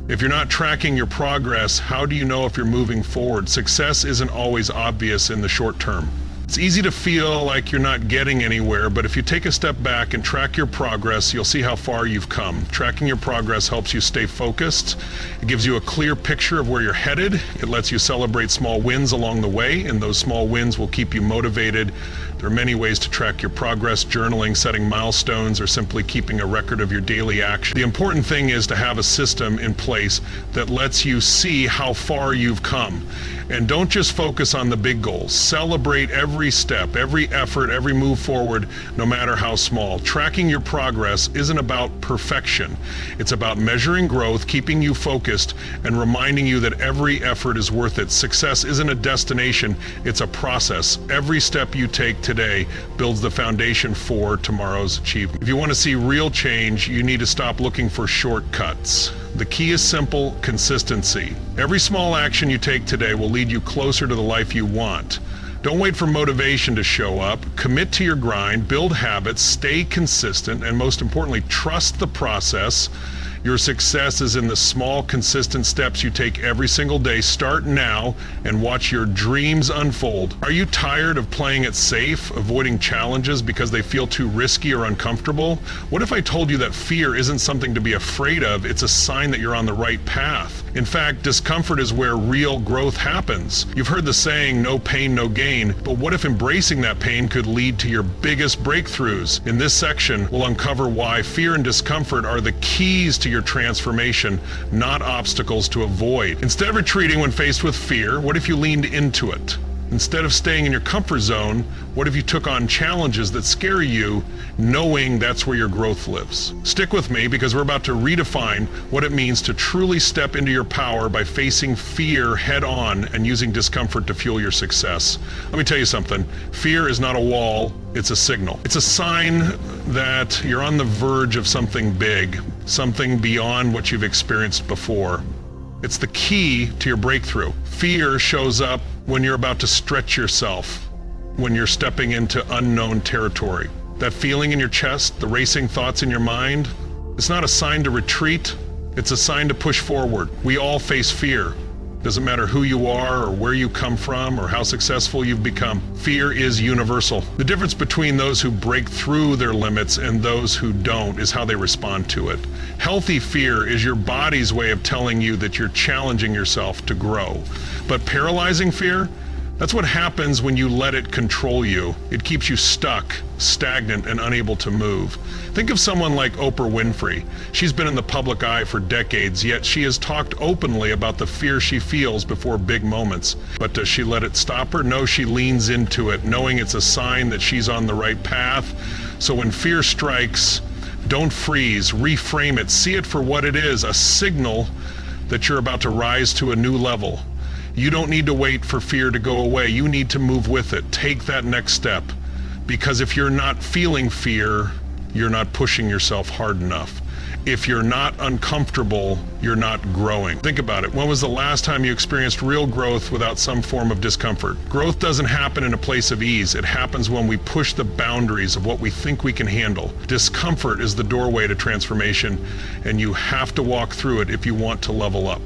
If you're not tracking your progress, how do you know if you're moving forward? Success isn't always obvious in the short term. It's easy to feel like you're not getting anywhere, but if you take a step back and track your progress, you'll see how far you've come. Tracking your progress helps you stay focused. It gives you a clear picture of where you're headed. It lets you celebrate small wins along the way, and those small wins will keep you motivated. There are many ways to track your progress: journaling, setting milestones, or simply keeping a record of your daily action. The important thing is to have a system in place that lets you see how far you've come. And don't just focus on the big goals. Celebrate every step, every effort, every move forward, no matter how small. Tracking your progress isn't about perfection. It's about measuring growth, keeping you focused, and reminding you that every effort is worth it. Success isn't a destination, it's a process. Every step you take today builds the foundation for tomorrow's achievement. If you want to see real change, you need to stop looking for shortcuts. The key is simple: consistency. Every small action you take today will lead you closer to the life you want. Don't wait for motivation to show up. Commit to your grind, build habits, stay consistent, and most importantly, trust the process. Your success is in the small, consistent steps you take every single day. Start now and watch your dreams unfold. Are you tired of playing it safe, avoiding challenges because they feel too risky or uncomfortable? What if I told you that fear isn't something to be afraid of? It's a sign that you're on the right path. In fact, discomfort is where real growth happens. You've heard the saying, no pain, no gain, but what if embracing that pain could lead to your biggest breakthroughs? In this section, we'll uncover why fear and discomfort are the keys to your transformation, not obstacles to avoid. Instead of retreating when faced with fear, what if you leaned into it? Instead of staying in your comfort zone, what if you took on challenges that scare you, knowing that's where your growth lives? Stick with me, because we're about to redefine what it means to truly step into your power by facing fear head on and using discomfort to fuel your success. Let me tell you something. Fear is not a wall, it's a signal. It's a sign that you're on the verge of something big, something beyond what you've experienced before. It's the key to your breakthrough. Fear shows up when you're about to stretch yourself, when you're stepping into unknown territory. That feeling in your chest, the racing thoughts in your mind, it's not a sign to retreat, it's a sign to push forward. We all face fear. Doesn't matter who you are or where you come from or how successful you've become. Fear is universal. The difference between those who break through their limits and those who don't is how they respond to it. Healthy fear is your body's way of telling you that you're challenging yourself to grow. But paralyzing fear, that's what happens when you let it control you. It keeps you stuck, stagnant, and unable to move. Think of someone like Oprah Winfrey. She's been in the public eye for decades, yet she has talked openly about the fear she feels before big moments. But does she let it stop her? No, she leans into it, knowing it's a sign that she's on the right path. So when fear strikes, don't freeze, reframe it, see it for what it is, a signal that you're about to rise to a new level. You don't need to wait for fear to go away. You need to move with it. Take that next step. Because if you're not feeling fear, you're not pushing yourself hard enough. If you're not uncomfortable, you're not growing. Think about it. When was the last time you experienced real growth without some form of discomfort? Growth doesn't happen in a place of ease. It happens when we push the boundaries of what we think we can handle. Discomfort is the doorway to transformation, and you have to walk through it if you want to level up.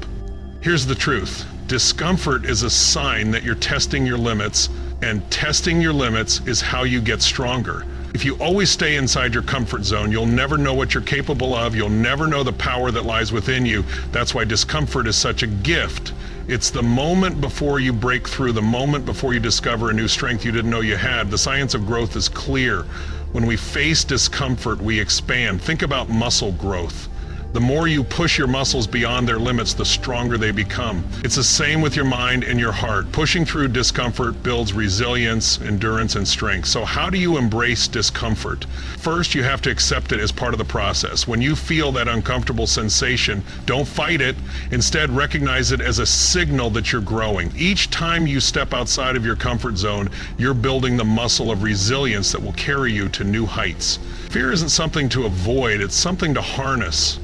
Here's the truth. Discomfort is a sign that you're testing your limits, and testing your limits is how you get stronger. If you always stay inside your comfort zone, you'll never know what you're capable of. You'll never know the power that lies within you. That's why discomfort is such a gift. It's the moment before you break through, the moment before you discover a new strength you didn't know you had. The science of growth is clear. When we face discomfort, we expand. Think about muscle growth. The more you push your muscles beyond their limits, the stronger they become. It's the same with your mind and your heart. Pushing through discomfort builds resilience, endurance, and strength. So how do you embrace discomfort? First, you have to accept it as part of the process. When you feel that uncomfortable sensation, don't fight it. Instead, recognize it as a signal that you're growing. Each time you step outside of your comfort zone, you're building the muscle of resilience that will carry you to new heights. Fear isn't something to avoid, it's something to harness.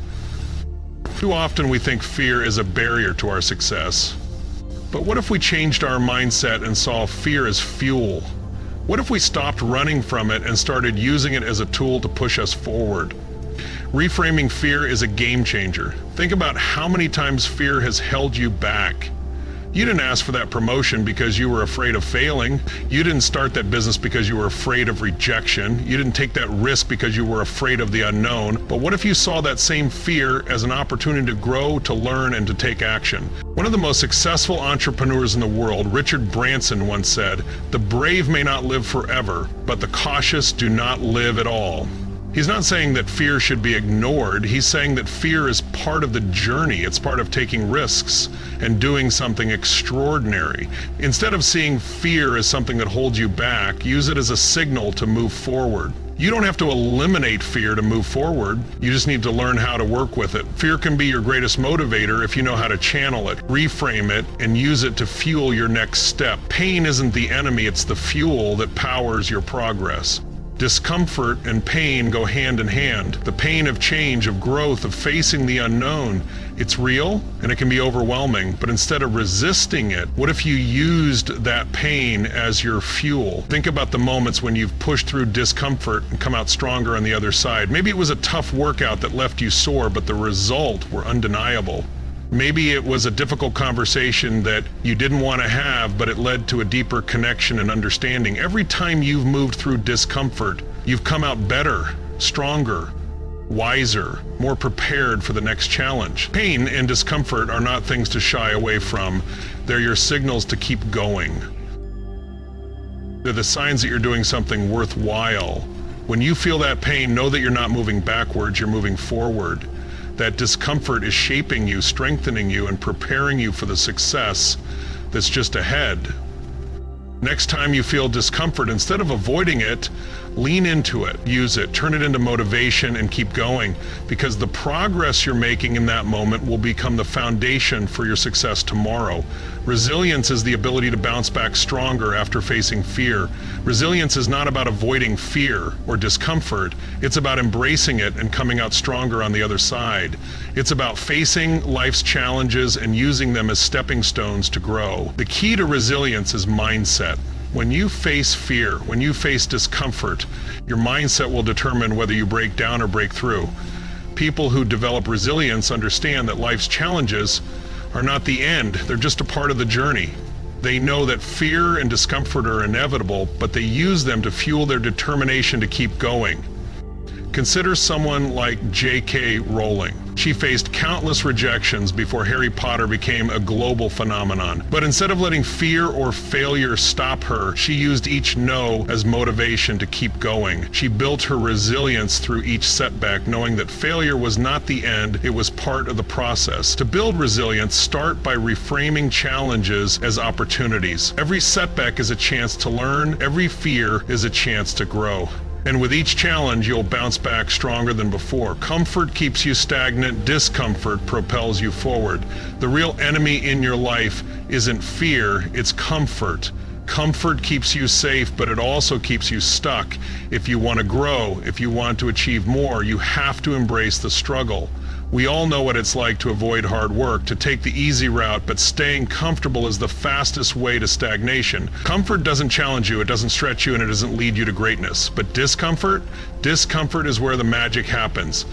Too often we think fear is a barrier to our success. But what if we changed our mindset and saw fear as fuel? What if we stopped running from it and started using it as a tool to push us forward? Reframing fear is a game changer. Think about how many times fear has held you back. You didn't ask for that promotion because you were afraid of failing. You didn't start that business because you were afraid of rejection. You didn't take that risk because you were afraid of the unknown. But what if you saw that same fear as an opportunity to grow, to learn, and to take action? One of the most successful entrepreneurs in the world, Richard Branson, once said, "The brave may not live forever, but the cautious do not live at all." He's not saying that fear should be ignored. He's saying that fear is part of the journey. It's part of taking risks and doing something extraordinary. Instead of seeing fear as something that holds you back, use it as a signal to move forward. You don't have to eliminate fear to move forward. You just need to learn how to work with it. Fear can be your greatest motivator if you know how to channel it, reframe it, and use it to fuel your next step. Pain isn't the enemy, it's the fuel that powers your progress. Discomfort and pain go hand in hand. The pain of change, of growth, of facing the unknown. It's real and it can be overwhelming, but instead of resisting it, what if you used that pain as your fuel? Think about the moments when you've pushed through discomfort and come out stronger on the other side. Maybe it was a tough workout that left you sore, but the result were undeniable. Maybe it was a difficult conversation that you didn't want to have, but it led to a deeper connection and understanding. Every time you've moved through discomfort, you've come out better, stronger, wiser, more prepared for the next challenge. Pain and discomfort are not things to shy away from. They're your signals to keep going. They're the signs that you're doing something worthwhile. When you feel that pain, know that you're not moving backwards, you're moving forward. That discomfort is shaping you, strengthening you, and preparing you for the success that's just ahead. Next time you feel discomfort, instead of avoiding it, lean into it, use it, turn it into motivation, and keep going, because the progress you're making in that moment will become the foundation for your success tomorrow. Resilience is the ability to bounce back stronger after facing fear. Resilience is not about avoiding fear or discomfort. It's about embracing it and coming out stronger on the other side. It's about facing life's challenges and using them as stepping stones to grow. The key to resilience is mindset. When you face fear, when you face discomfort, your mindset will determine whether you break down or break through. People who develop resilience understand that life's challenges are not the end, they're just a part of the journey. They know that fear and discomfort are inevitable, but they use them to fuel their determination to keep going. Consider someone like J.K. Rowling. She faced countless rejections before Harry Potter became a global phenomenon. But instead of letting fear or failure stop her, she used each no as motivation to keep going. She built her resilience through each setback, knowing that failure was not the end, it was part of the process. To build resilience, start by reframing challenges as opportunities. Every setback is a chance to learn, every fear is a chance to grow. And with each challenge, you'll bounce back stronger than before. Comfort keeps you stagnant, discomfort propels you forward. The real enemy in your life isn't fear, it's comfort. Comfort keeps you safe, but it also keeps you stuck. If you want to grow, if you want to achieve more, you have to embrace the struggle. We all know what it's like to avoid hard work, to take the easy route, but staying comfortable is the fastest way to stagnation. Comfort doesn't challenge you, it doesn't stretch you, and it doesn't lead you to greatness. But discomfort is where the magic happens.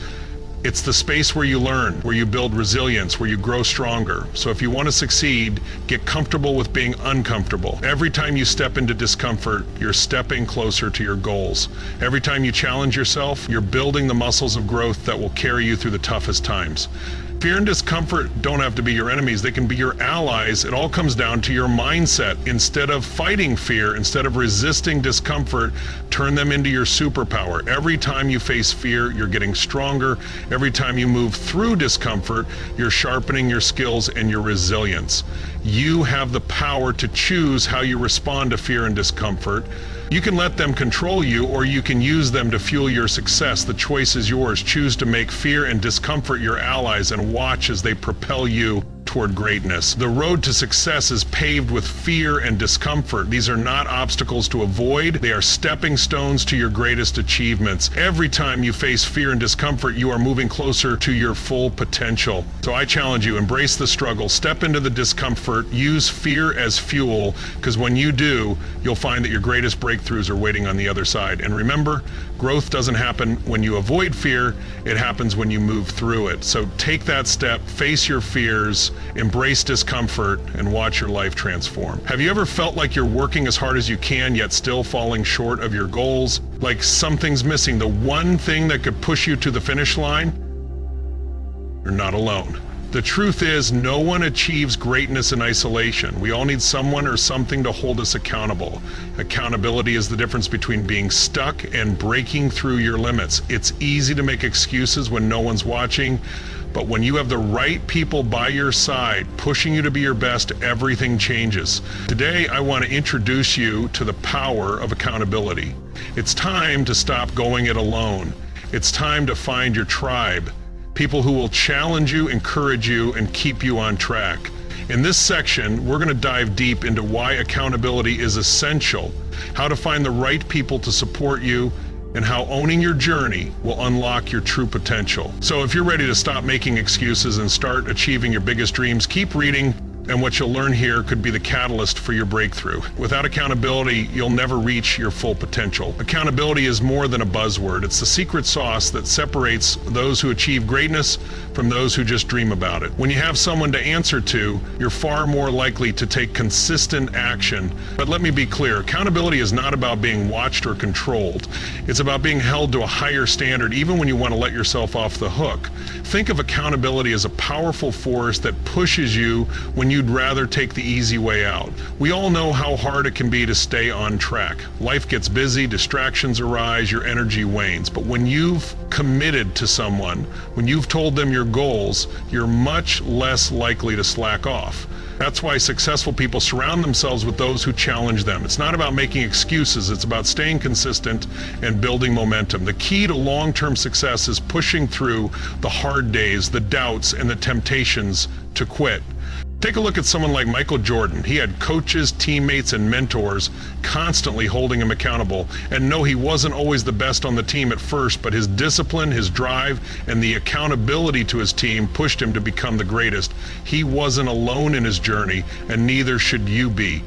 It's the space where you learn, where you build resilience, where you grow stronger. So if you want to succeed, get comfortable with being uncomfortable. Every time you step into discomfort, you're stepping closer to your goals. Every time you challenge yourself, you're building the muscles of growth that will carry you through the toughest times. Fear and discomfort don't have to be your enemies. They can be your allies. It all comes down to your mindset. Instead of fighting fear, instead of resisting discomfort, turn them into your superpower. Every time you face fear, you're getting stronger. Every time you move through discomfort, you're sharpening your skills and your resilience. You have the power to choose how you respond to fear and discomfort. You can let them control you, or you can use them to fuel your success. The choice is yours. Choose to make fear and discomfort your allies and watch as they propel you toward greatness. The road to success is paved with fear and discomfort. These are not obstacles to avoid. They are stepping stones to your greatest achievements. Every time you face fear and discomfort, you are moving closer to your full potential. So I challenge you, embrace the struggle, step into the discomfort, use fear as fuel, because when you do, you'll find that your greatest breakthroughs are waiting on the other side. And remember, growth doesn't happen when you avoid fear, it happens when you move through it. So take that step, face your fears, embrace discomfort, and watch your life transform. Have you ever felt like you're working as hard as you can, yet still falling short of your goals? Like something's missing, the one thing that could push you to the finish line? You're not alone. The truth is, no one achieves greatness in isolation. We all need someone or something to hold us accountable. Accountability is the difference between being stuck and breaking through your limits. It's easy to make excuses when no one's watching, but when you have the right people by your side, pushing you to be your best, everything changes. Today, I want to introduce you to the power of accountability. It's time to stop going it alone. It's time to find your tribe. People who will challenge you, encourage you, and keep you on track. In this section, we're going to dive deep into why accountability is essential, how to find the right people to support you, and how owning your journey will unlock your true potential. So if you're ready to stop making excuses and start achieving your biggest dreams, keep reading, and what you'll learn here could be the catalyst for your breakthrough. Without accountability, you'll never reach your full potential. Accountability is more than a buzzword. It's the secret sauce that separates those who achieve greatness from those who just dream about it. When you have someone to answer to, you're far more likely to take consistent action. But let me be clear, accountability is not about being watched or controlled. It's about being held to a higher standard even when you want to let yourself off the hook. Think of accountability as a powerful force that pushes you when you'd rather take the easy way out. We all know how hard it can be to stay on track. Life gets busy, distractions arise, your energy wanes. But when you've committed to someone, when you've told them your goals, you're much less likely to slack off. That's why successful people surround themselves with those who challenge them. It's not about making excuses, it's about staying consistent and building momentum. The key to long-term success is pushing through the hard days, the doubts, and the temptations to quit. Take a look at someone like Michael Jordan. He had coaches, teammates, and mentors constantly holding him accountable. And no, he wasn't always the best on the team at first, but his discipline, his drive, and the accountability to his team pushed him to become the greatest. He wasn't alone in his journey, and neither should you be.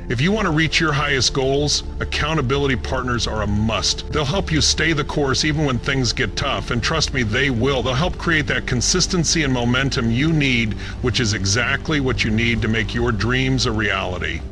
If you want to reach your highest goals, accountability partners are a must. They'll help you stay the course even when things get tough, and trust me, they will. They'll help create that consistency and momentum you need, which is exactly what you need to make your dreams a reality.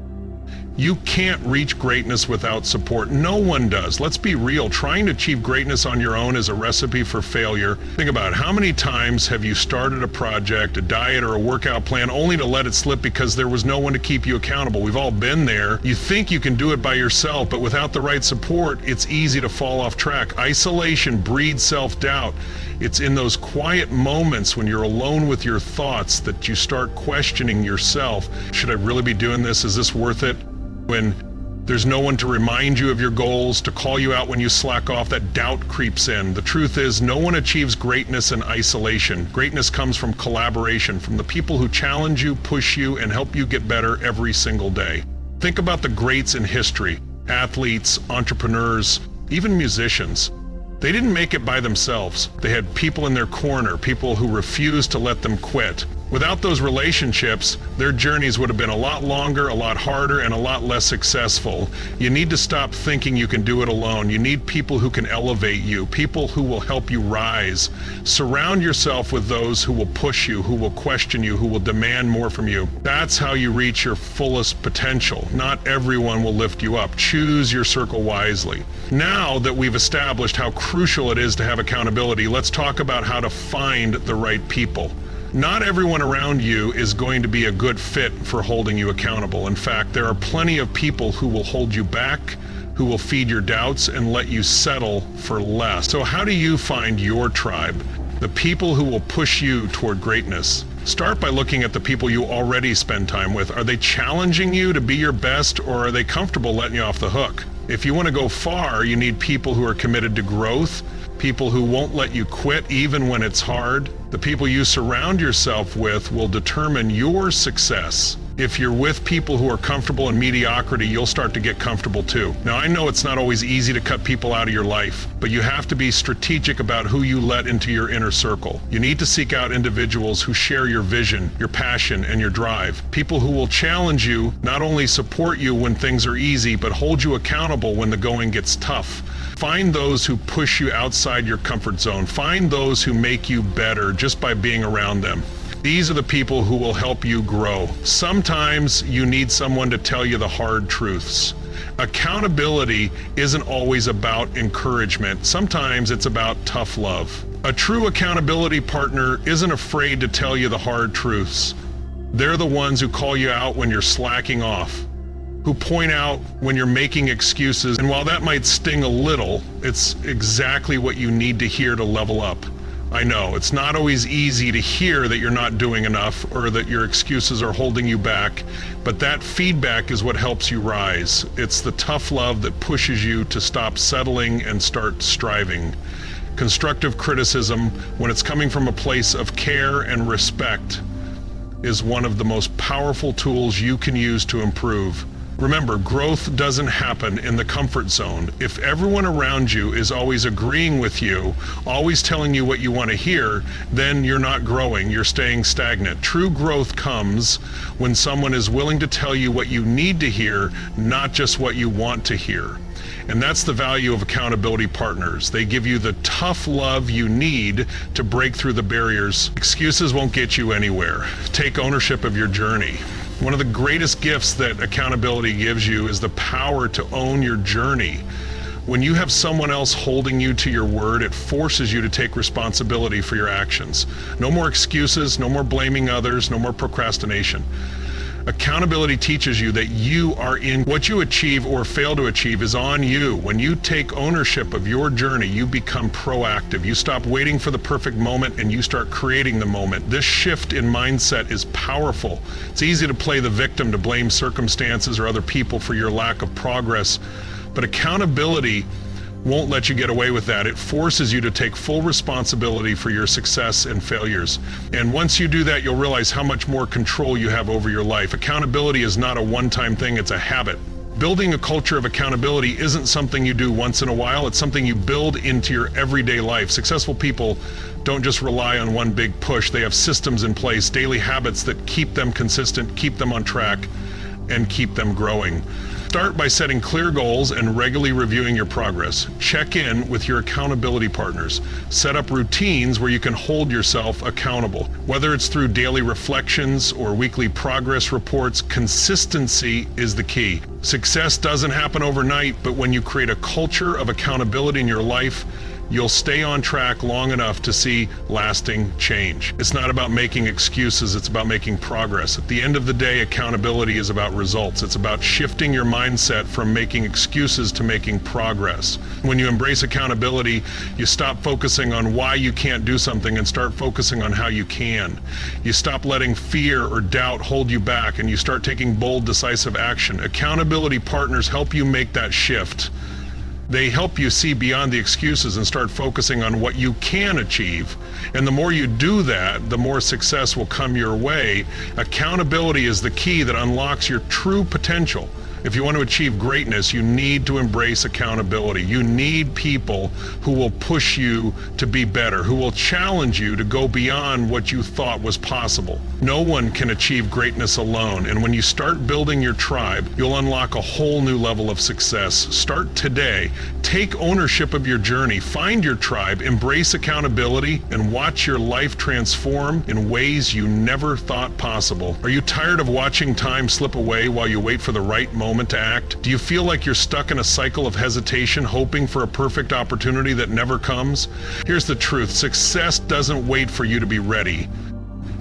You can't reach greatness without support. No one does. Let's be real. Trying to achieve greatness on your own is a recipe for failure. Think about it. How many times have you started a project, a diet, or a workout plan only to let it slip because there was no one to keep you accountable? We've all been there. You think you can do it by yourself, but without the right support, it's easy to fall off track. Isolation breeds self-doubt. It's in those quiet moments when you're alone with your thoughts that you start questioning yourself. Should I really be doing this? Is this worth it? When there's no one to remind you of your goals, to call you out when you slack off, that doubt creeps in. The truth is, no one achieves greatness in isolation. Greatness comes from collaboration, from the people who challenge you, push you, and help you get better every single day. Think about the greats in history, athletes, entrepreneurs, even musicians. They didn't make it by themselves. They had people in their corner, people who refused to let them quit. Without those relationships, their journeys would have been a lot longer, a lot harder, and a lot less successful. You need to stop thinking you can do it alone. You need people who can elevate you, people who will help you rise. Surround yourself with those who will push you, who will question you, who will demand more from you. That's how you reach your fullest potential. Not everyone will lift you up. Choose your circle wisely. Now that we've established how crucial it is to have accountability, let's talk about how to find the right people. Not everyone around you is going to be a good fit for holding you accountable. In fact, there are plenty of people who will hold you back, who will feed your doubts and let you settle for less. So how do you find your tribe? The people who will push you toward greatness. Start by looking at the people you already spend time with. Are they challenging you to be your best, or are they comfortable letting you off the hook? If you want to go far, you need people who are committed to growth, people who won't let you quit even when it's hard. The people you surround yourself with will determine your success. If you're with people who are comfortable in mediocrity, you'll start to get comfortable too. Now, I know it's not always easy to cut people out of your life, but you have to be strategic about who you let into your inner circle. You need to seek out individuals who share your vision, your passion, and your drive. People who will challenge you, not only support you when things are easy, but hold you accountable when the going gets tough. Find those who push you outside your comfort zone. Find those who make you better just by being around them. These are the people who will help you grow. Sometimes you need someone to tell you the hard truths. Accountability isn't always about encouragement. Sometimes it's about tough love. A true accountability partner isn't afraid to tell you the hard truths. They're the ones who call you out when you're slacking off, who point out when you're making excuses. And while that might sting a little, it's exactly what you need to hear to level up. I know, it's not always easy to hear that you're not doing enough or that your excuses are holding you back, but that feedback is what helps you rise. It's the tough love that pushes you to stop settling and start striving. Constructive criticism, when it's coming from a place of care and respect, is one of the most powerful tools you can use to improve. Remember, growth doesn't happen in the comfort zone. If everyone around you is always agreeing with you, always telling you what you want to hear, then you're not growing, you're staying stagnant. True growth comes when someone is willing to tell you what you need to hear, not just what you want to hear. And that's the value of accountability partners. They give you the tough love you need to break through the barriers. Excuses won't get you anywhere. Take ownership of your journey. One of the greatest gifts that accountability gives you is the power to own your journey. When you have someone else holding you to your word, it forces you to take responsibility for your actions. No more excuses, no more blaming others, no more procrastination. Accountability teaches you that you are in what you achieve or fail to achieve is on you. When you take ownership of your journey, you become proactive. You stop waiting for the perfect moment and you start creating the moment. This shift in mindset is powerful. It's easy to play the victim, to blame circumstances or other people for your lack of progress, but accountability won't let you get away with that. It forces you to take full responsibility for your success and failures. And once you do that, you'll realize how much more control you have over your life. Accountability is not a one-time thing, it's a habit. Building a culture of accountability isn't something you do once in a while, it's something you build into your everyday life. Successful people don't just rely on one big push, they have systems in place, daily habits that keep them consistent, keep them on track, and keep them growing. Start by setting clear goals and regularly reviewing your progress. Check in with your accountability partners. Set up routines where you can hold yourself accountable. Whether it's through daily reflections or weekly progress reports, consistency is the key. Success doesn't happen overnight, but when you create a culture of accountability in your life, you'll stay on track long enough to see lasting change. It's not about making excuses, it's about making progress. At the end of the day, accountability is about results. It's about shifting your mindset from making excuses to making progress. When you embrace accountability, you stop focusing on why you can't do something and start focusing on how you can. You stop letting fear or doubt hold you back and you start taking bold, decisive action. Accountability partners help you make that shift. They help you see beyond the excuses and start focusing on what you can achieve. And the more you do that, the more success will come your way. Accountability is the key that unlocks your true potential. If you want to achieve greatness, you need to embrace accountability. You need people who will push you to be better, who will challenge you to go beyond what you thought was possible. No one can achieve greatness alone, and when you start building your tribe, you'll unlock a whole new level of success. Start today. Take ownership of your journey. Find your tribe, embrace accountability, and watch your life transform in ways you never thought possible. Are you tired of watching time slip away while you wait for the right moment to act? Do you feel like you're stuck in a cycle of hesitation, hoping for a perfect opportunity that never comes? Here's the truth. Success doesn't wait for you to be ready.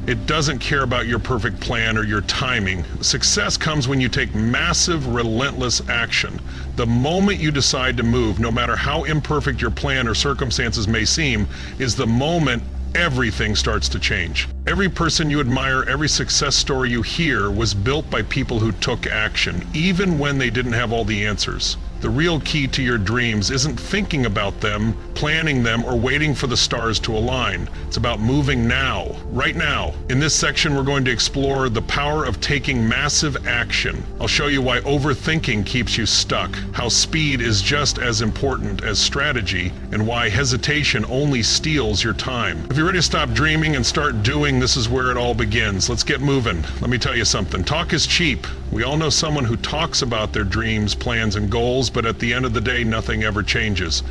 It doesn't care about your perfect plan or your timing. Success comes when you take massive, relentless action. The moment you decide to move, no matter how imperfect your plan or circumstances may seem, is the moment everything starts to change. Every person you admire, every success story you hear was built by people who took action, even when they didn't have all the answers. The real key to your dreams isn't thinking about them, planning them, or waiting for the stars to align. It's about moving now, right now. In this section, we're going to explore the power of taking massive action. I'll show you why overthinking keeps you stuck, how speed is just as important as strategy, and why hesitation only steals your time. If you're ready to stop dreaming and start doing, this is where it all begins. Let's get moving. Let me tell you something. Talk is cheap. We all know someone who talks about their dreams, plans, and goals, but at the end of the day, nothing ever changes.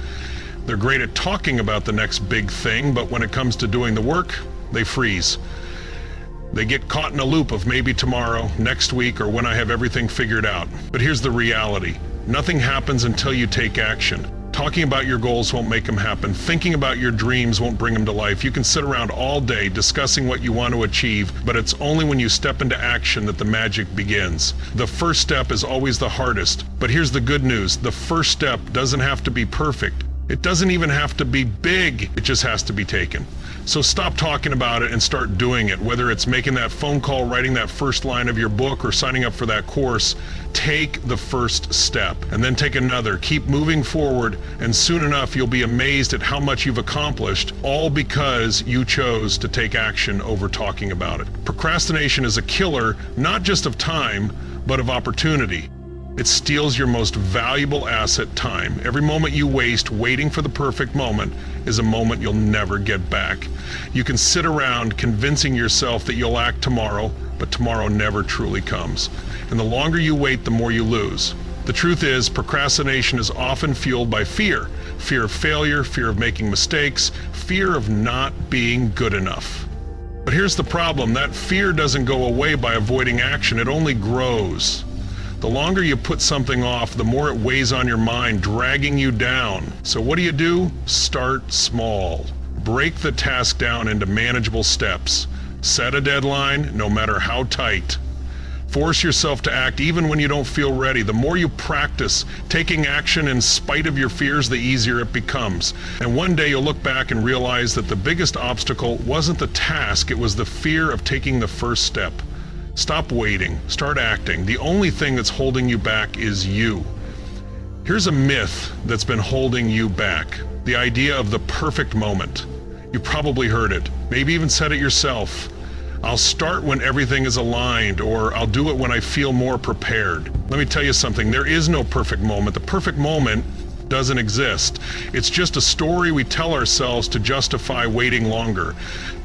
They're great at talking about the next big thing, but when it comes to doing the work, they freeze. They get caught in a loop of maybe tomorrow, next week, or when I have everything figured out. But here's the reality. Nothing happens until you take action. Talking about your goals won't make them happen. Thinking about your dreams won't bring them to life. You can sit around all day discussing what you want to achieve, but it's only when you step into action that the magic begins. The first step is always the hardest, but here's the good news. The first step doesn't have to be perfect. It doesn't even have to be big. It just has to be taken. So stop talking about it and start doing it. Whether it's making that phone call, writing that first line of your book, or signing up for that course, take the first step and then take another. Keep moving forward, and soon enough you'll be amazed at how much you've accomplished, all because you chose to take action over talking about it. Procrastination is a killer, not just of time, but of opportunity. It steals your most valuable asset, time. Every moment you waste waiting for the perfect moment is a moment you'll never get back. You can sit around convincing yourself that you'll act tomorrow, but tomorrow never truly comes. And the longer you wait, the more you lose. The truth is, procrastination is often fueled by fear. Fear of failure, fear of making mistakes, fear of not being good enough. But here's the problem. That fear doesn't go away by avoiding action. It only grows. The longer you put something off, the more it weighs on your mind, dragging you down. So what do? Start small. Break the task down into manageable steps. Set a deadline, no matter how tight. Force yourself to act even when you don't feel ready. The more you practice taking action in spite of your fears, the easier it becomes. And one day you'll look back and realize that the biggest obstacle wasn't the task, it was the fear of taking the first step. Stop waiting, start acting. The only thing that's holding you back is you. Here's a myth that's been holding you back. The idea of the perfect moment. You probably heard it, maybe even said it yourself. I'll start when everything is aligned, or I'll do it when I feel more prepared. Let me tell you something, there is no perfect moment. The perfect moment doesn't exist. It's just a story we tell ourselves to justify waiting longer.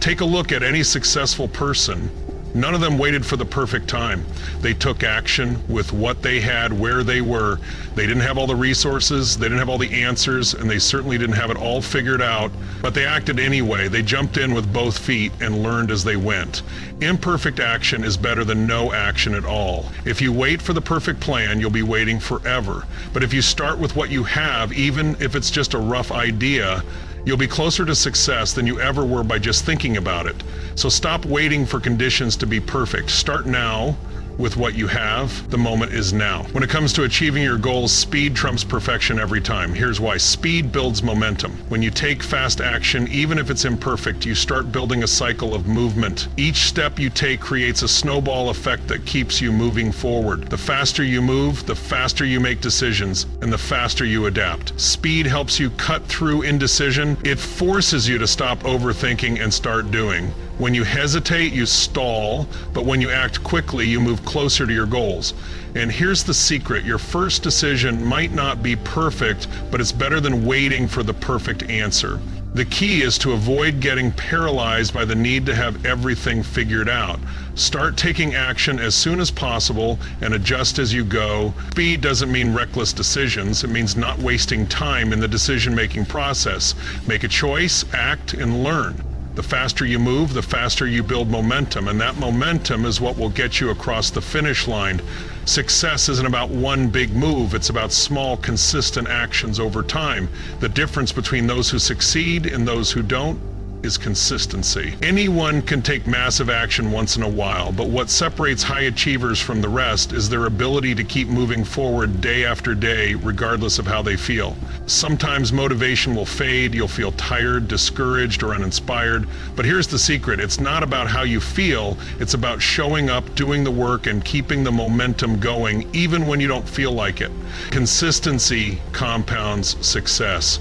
Take a look at any successful person. None of them waited for the perfect time. They took action with what they had, where they were. They didn't have all the resources, they didn't have all the answers, and they certainly didn't have it all figured out, but they acted anyway. They jumped in with both feet and learned as they went. Imperfect action is better than no action at all. If you wait for the perfect plan, you'll be waiting forever. But if you start with what you have, even if it's just a rough idea, you'll be closer to success than you ever were by just thinking about it. So stop waiting for conditions to be perfect. Start now with what you have. The moment is now. When it comes to achieving your goals, speed trumps perfection every time. Here's why. Speed builds momentum. When you take fast action, even if it's imperfect, you start building a cycle of movement. Each step you take creates a snowball effect that keeps you moving forward. The faster you move, the faster you make decisions, and the faster you adapt. Speed helps you cut through indecision. It forces you to stop overthinking and start doing. When you hesitate, you stall, but when you act quickly, you move closer to your goals. And here's the secret. Your first decision might not be perfect, but it's better than waiting for the perfect answer. The key is to avoid getting paralyzed by the need to have everything figured out. Start taking action as soon as possible and adjust as you go. Speed doesn't mean reckless decisions. It means not wasting time in the decision-making process. Make a choice, act, and learn. The faster you move, the faster you build momentum, and that momentum is what will get you across the finish line. Success isn't about one big move, it's about small, consistent actions over time. The difference between those who succeed and those who don't is consistency. Anyone can take massive action once in a while, but what separates high achievers from the rest is their ability to keep moving forward day after day, regardless of how they feel. Sometimes motivation will fade, you'll feel tired, discouraged, or uninspired, but here's the secret. It's not about how you feel, it's about showing up, doing the work, and keeping the momentum going, even when you don't feel like it. Consistency compounds success.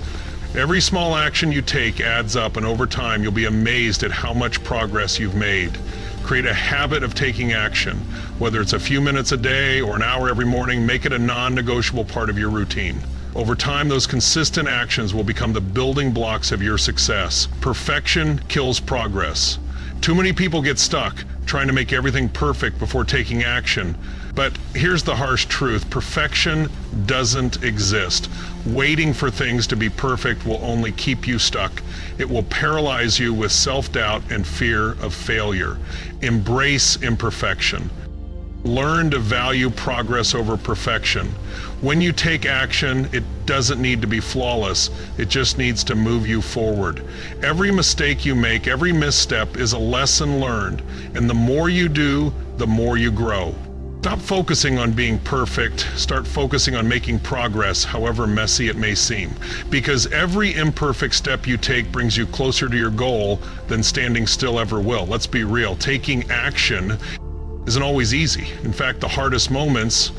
Every small action you take adds up, and over time you'll be amazed at how much progress you've made. Create a habit of taking action. Whether it's a few minutes a day or an hour every morning, make it a non-negotiable part of your routine. Over time, those consistent actions will become the building blocks of your success. Perfection kills progress. Too many people get stuck trying to make everything perfect before taking action. But here's the harsh truth. Perfection doesn't exist. Waiting for things to be perfect will only keep you stuck. It will paralyze you with self-doubt and fear of failure. Embrace imperfection. Learn to value progress over perfection. When you take action, it doesn't need to be flawless. It just needs to move you forward. Every mistake you make, every misstep is a lesson learned. And the more you do, the more you grow. Stop focusing on being perfect. Start focusing on making progress, however messy it may seem. Because every imperfect step you take brings you closer to your goal than standing still ever will. Let's be real. Taking action isn't always easy. In fact, the hardest moments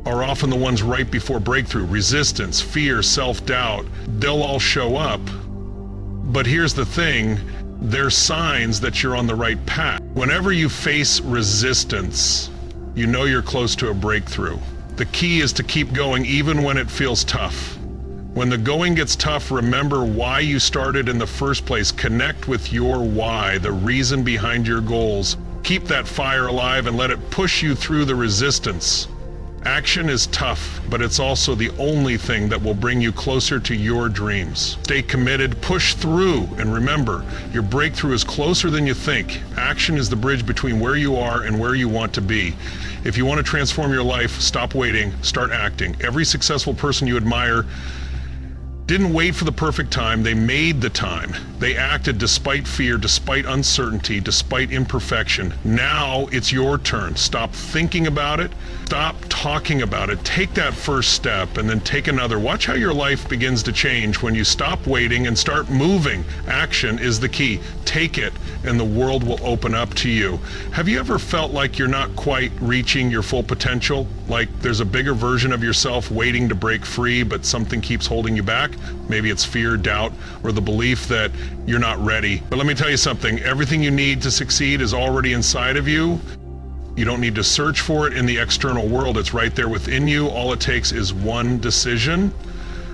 are often the ones right before breakthrough. Resistance, fear, self-doubt, they'll all show up. But here's the thing, they're signs that you're on the right path. Whenever you face resistance, you know you're close to a breakthrough. The key is to keep going even when it feels tough. When the going gets tough, remember why you started in the first place. Connect with your why, the reason behind your goals. Keep that fire alive and let it push you through the resistance. Action is tough, but it's also the only thing that will bring you closer to your dreams. Stay committed, push through, and remember, your breakthrough is closer than you think. Action is the bridge between where you are and where you want to be. If you want to transform your life, stop waiting, start acting. Every successful person you admire didn't wait for the perfect time, they made the time. They acted despite fear, despite uncertainty, despite imperfection. Now it's your turn. Stop thinking about it, stop talking about it, take that first step and then take another. Watch how your life begins to change when you stop waiting and start moving. Action is the key. Take it and the world will open up to you. Have you ever felt like you're not quite reaching your full potential? Like there's a bigger version of yourself waiting to break free, but something keeps holding you back? Maybe it's fear, doubt, or the belief that you're not ready. But let me tell you something, everything you need to succeed is already inside of you. You don't need to search for it in the external world, it's right there within you. All it takes is one decision.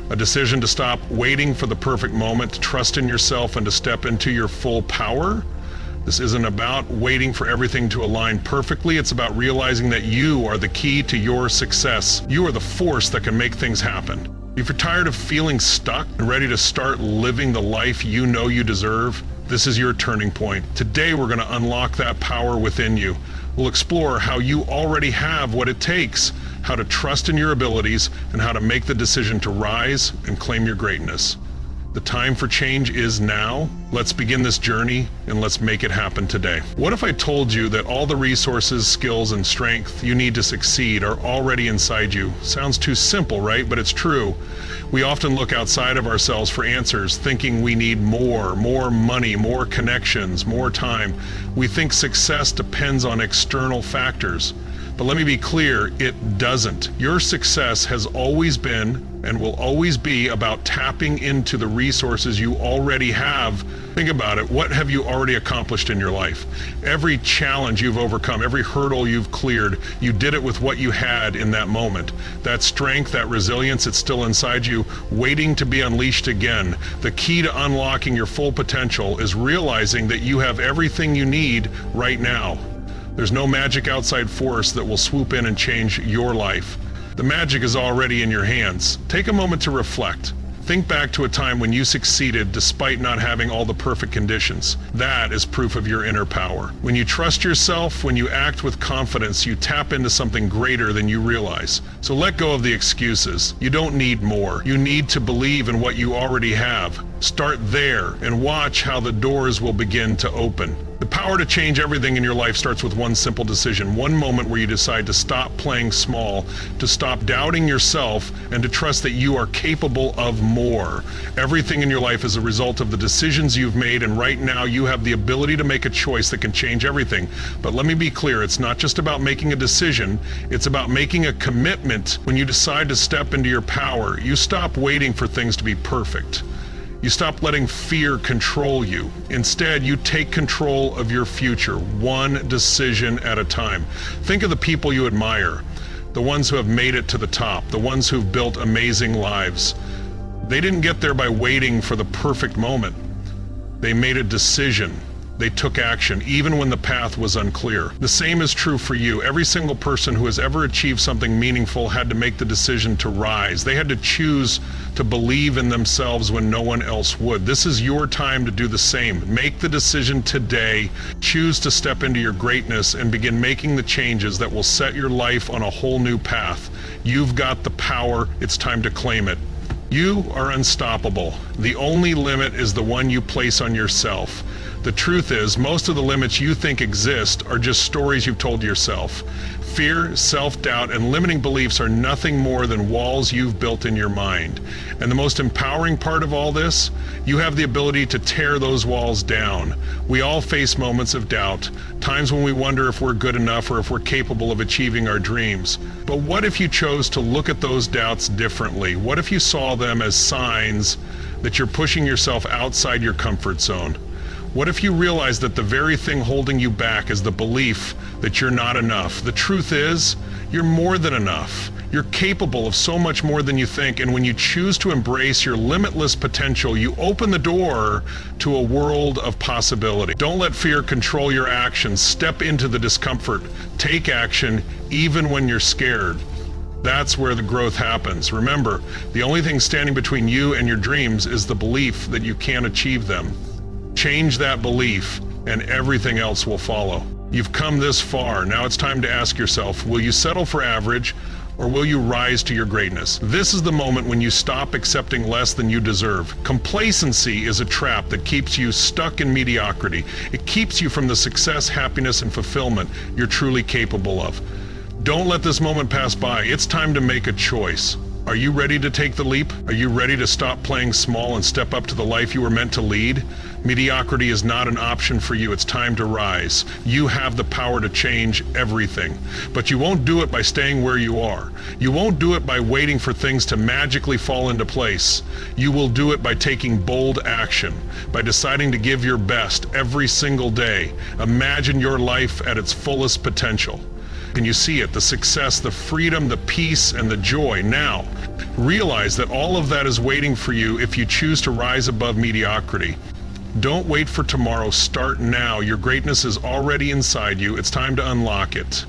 A decision to stop waiting for the perfect moment, to trust in yourself and to step into your full power. This isn't about waiting for everything to align perfectly. It's about realizing that you are the key to your success. You are the force that can make things happen. If you're tired of feeling stuck and ready to start living the life you know you deserve, this is your turning point. Today we're going to unlock that power within you. We'll explore how you already have what it takes, how to trust in your abilities, and how to make the decision to rise and claim your greatness. The time for change is now. Let's begin this journey and let's make it happen today. What if I told you that all the resources, skills, and strength you need to succeed are already inside you? Sounds too simple, right? But it's true. We often look outside of ourselves for answers, thinking we need more money, more connections, more time. We think success depends on external factors. But let me be clear, it doesn't. Your success has always been and will always be about tapping into the resources you already have. Think about it. What have you already accomplished in your life? Every challenge you've overcome, every hurdle you've cleared, you did it with what you had in that moment. That strength, that resilience, it's still inside you, waiting to be unleashed again. The key to unlocking your full potential is realizing that you have everything you need right now. There's no magic outside force that will swoop in and change your life. The magic is already in your hands. Take a moment to reflect. Think back to a time when you succeeded despite not having all the perfect conditions. That is proof of your inner power. When you trust yourself, when you act with confidence, you tap into something greater than you realize. So let go of the excuses. You don't need more. You need to believe in what you already have. Start there and watch how the doors will begin to open. The power to change everything in your life starts with one simple decision, one moment where you decide to stop playing small, to stop doubting yourself, and to trust that you are capable of more. Everything in your life is a result of the decisions you've made, and right now you have the ability to make a choice that can change everything. But let me be clear, it's not just about making a decision, it's about making a commitment. When you decide to step into your power, you stop waiting for things to be perfect. You stop letting fear control you. Instead, you take control of your future, one decision at a time. Think of the people you admire, the ones who have made it to the top, the ones who've built amazing lives. They didn't get there by waiting for the perfect moment. They made a decision. They took action, even when the path was unclear. The same is true for you. Every single person who has ever achieved something meaningful had to make the decision to rise. They had to choose to believe in themselves when no one else would. This is your time to do the same. Make the decision today. Choose to step into your greatness and begin making the changes that will set your life on a whole new path. You've got the power. It's time to claim it. You are unstoppable. The only limit is the one you place on yourself. The truth is, most of the limits you think exist are just stories you've told yourself. Fear, self-doubt, and limiting beliefs are nothing more than walls you've built in your mind. And the most empowering part of all this, you have the ability to tear those walls down. We all face moments of doubt, times when we wonder if we're good enough or if we're capable of achieving our dreams. But what if you chose to look at those doubts differently? What if you saw them as signs that you're pushing yourself outside your comfort zone? What if you realize that the very thing holding you back is the belief that you're not enough? The truth is, you're more than enough. You're capable of so much more than you think, and when you choose to embrace your limitless potential, you open the door to a world of possibility. Don't let fear control your actions. Step into the discomfort. Take action, even when you're scared. That's where the growth happens. Remember, the only thing standing between you and your dreams is the belief that you can't achieve them. Change that belief, and everything else will follow. You've come this far. Now it's time to ask yourself, will you settle for average, or will you rise to your greatness? This is the moment when you stop accepting less than you deserve. Complacency is a trap that keeps you stuck in mediocrity. It keeps you from the success, happiness, and fulfillment you're truly capable of. Don't let this moment pass by. It's time to make a choice. Are you ready to take the leap? Are you ready to stop playing small and step up to the life you were meant to lead? Mediocrity is not an option for you. It's time to rise. You have the power to change everything. But you won't do it by staying where you are. You won't do it by waiting for things to magically fall into place. You will do it by taking bold action, by deciding to give your best every single day. Imagine your life at its fullest potential. Can you see it? The success, the freedom, the peace, and the joy. Now, realize that all of that is waiting for you if you choose to rise above mediocrity. Don't wait for tomorrow. Start now. Your greatness is already inside you. It's time to unlock it.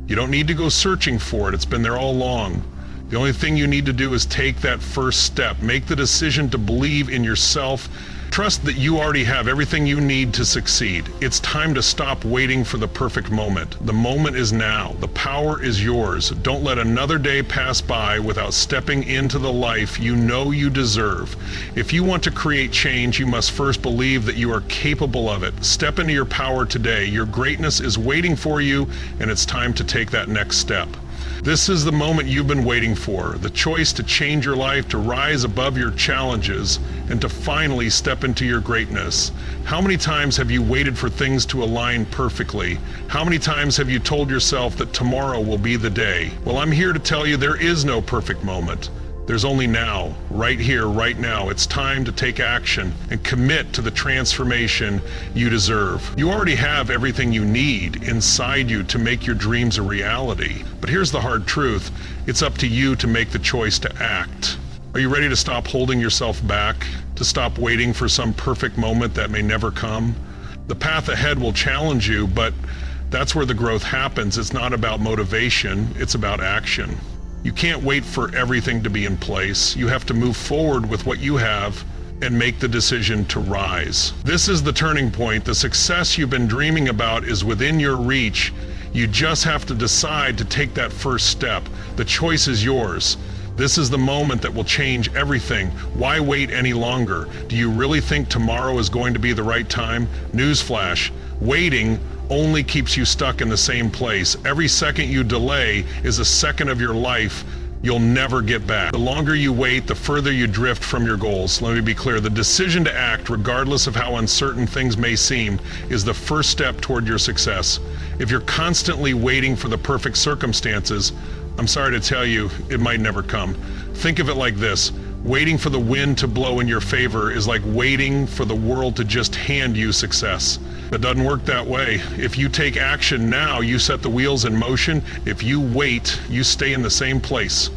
You don't need to go searching for it. It's been there all along. The only thing you need to do is take that first step. Make the decision to believe in yourself. Trust that you already have everything you need to succeed. It's time to stop waiting for the perfect moment. The moment is now. The power is yours. Don't let another day pass by without stepping into the life you know you deserve. If you want to create change, you must first believe that you are capable of it. Step into your power today. Your greatness is waiting for you, and it's time to take that next step. This is the moment you've been waiting for, the choice to change your life, to rise above your challenges, and to finally step into your greatness. How many times have you waited for things to align perfectly? How many times have you told yourself that tomorrow will be the day? Well, I'm here to tell you there is no perfect moment. There's only now, right here, right now. It's time to take action and commit to the transformation you deserve. You already have everything you need inside you to make your dreams a reality. But here's the hard truth. It's up to you to make the choice to act. Are you ready to stop holding yourself back? To stop waiting for some perfect moment that may never come? The path ahead will challenge you, but that's where the growth happens. It's not about motivation, it's about action. You can't wait for everything to be in place. You have to move forward with what you have and make the decision to rise. This is the turning point. The success you've been dreaming about is within your reach. You just have to decide to take that first step. The choice is yours. This is the moment that will change everything. Why wait any longer? Do you really think tomorrow is going to be the right time? Newsflash, waiting only keeps you stuck in the same place. Every second you delay is a second of your life you'll never get back. The longer you wait, the further you drift from your goals. Let me be clear, the decision to act, regardless of how uncertain things may seem, is the first step toward your success. If you're constantly waiting for the perfect circumstances, I'm sorry to tell you, it might never come. Think of it like this. Waiting for the wind to blow in your favor is like waiting for the world to just hand you success. It doesn't work that way. If you take action now, you set the wheels in motion. If you wait, you stay in the same place.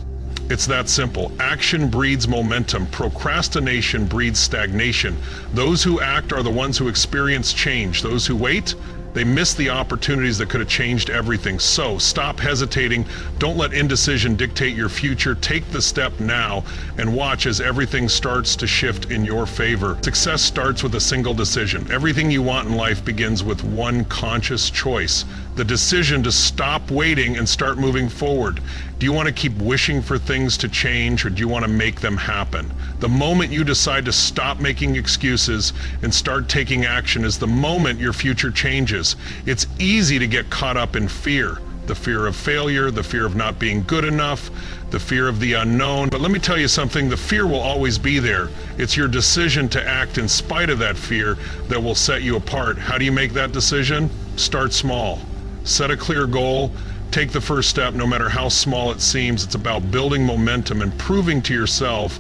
It's that simple. Action breeds momentum. Procrastination breeds stagnation. Those who act are the ones who experience change. Those who wait, they miss the opportunities that could have changed everything. So stop hesitating. Don't let indecision dictate your future. Take the step now and watch as everything starts to shift in your favor. Success starts with a single decision. Everything you want in life begins with one conscious choice. The decision to stop waiting and start moving forward. Do you want to keep wishing for things to change, or do you want to make them happen? The moment you decide to stop making excuses and start taking action is the moment your future changes. It's easy to get caught up in fear. The fear of failure, the fear of not being good enough, the fear of the unknown. But let me tell you something, the fear will always be there. It's your decision to act in spite of that fear that will set you apart. How do you make that decision? Start small. Set a clear goal. Take the first step, no matter how small it seems. It's about building momentum and proving to yourself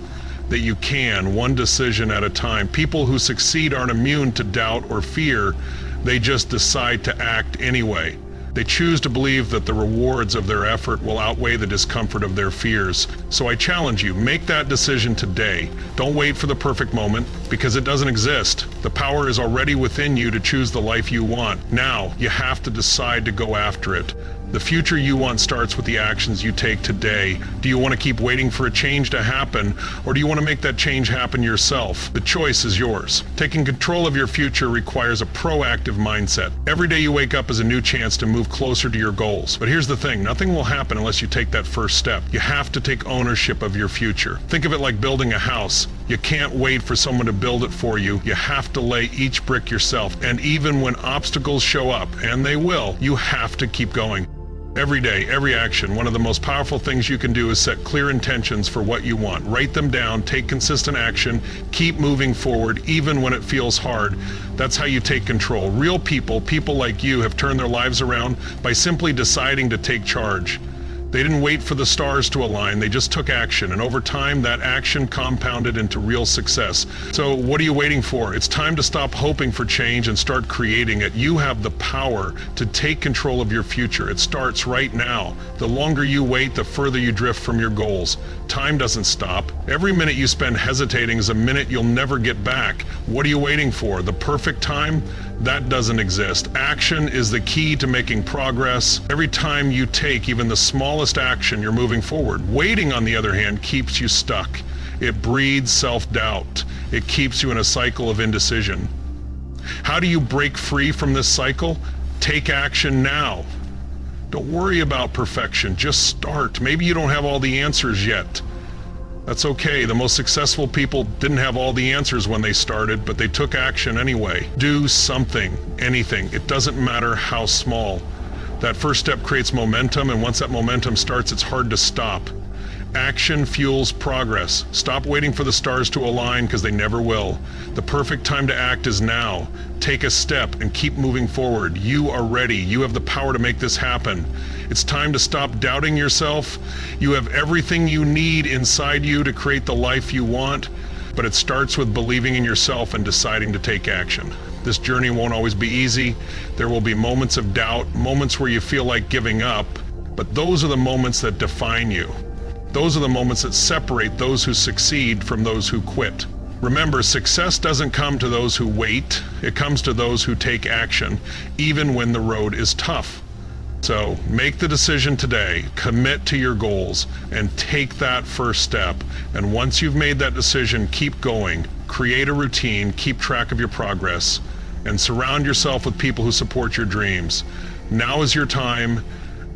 that you can, one decision at a time. People who succeed aren't immune to doubt or fear. They just decide to act anyway. They choose to believe that the rewards of their effort will outweigh the discomfort of their fears. So I challenge you, make that decision today. Don't wait for the perfect moment, because it doesn't exist. The power is already within you to choose the life you want. Now, you have to decide to go after it. The future you want starts with the actions you take today. Do you want to keep waiting for a change to happen, or do you want to make that change happen yourself? The choice is yours. Taking control of your future requires a proactive mindset. Every day you wake up is a new chance to move closer to your goals. But here's the thing, nothing will happen unless you take that first step. You have to take ownership of your future. Think of it like building a house. You can't wait for someone to build it for you. You have to lay each brick yourself. And even when obstacles show up, and they will, you have to keep going. Every day, every action, one of the most powerful things you can do is set clear intentions for what you want. Write them down, take consistent action, keep moving forward, even when it feels hard. That's how you take control. Real people, people like you, have turned their lives around by simply deciding to take charge. They didn't wait for the stars to align, they just took action, and over time that action compounded into real success. So what are you waiting for? It's time to stop hoping for change and start creating it. You have the power to take control of your future. It starts right now. The longer you wait, the further you drift from your goals. Time doesn't stop. Every minute you spend hesitating is a minute you'll never get back. What are you waiting for? The perfect time? That doesn't exist. Action is the key to making progress. Every time you take even the smallest action, you're moving forward. Waiting, on the other hand, keeps you stuck. It breeds self-doubt. It keeps you in a cycle of indecision. How do you break free from this cycle? Take action now. Don't worry about perfection. Just start. Maybe you don't have all the answers yet. That's okay. The most successful people didn't have all the answers when they started, but they took action anyway. Do something, anything. It doesn't matter how small. That first step creates momentum, and once that momentum starts, it's hard to stop. Action fuels progress. Stop waiting for the stars to align, because they never will. The perfect time to act is now. Take a step and keep moving forward. You are ready. You have the power to make this happen. It's time to stop doubting yourself. You have everything you need inside you to create the life you want, but it starts with believing in yourself and deciding to take action. This journey won't always be easy. There will be moments of doubt, moments where you feel like giving up, but those are the moments that define you. Those are the moments that separate those who succeed from those who quit. Remember, success doesn't come to those who wait. It comes to those who take action, even when the road is tough. So make the decision today, commit to your goals, and take that first step. And once you've made that decision, keep going. Create a routine, keep track of your progress, and surround yourself with people who support your dreams. Now is your time.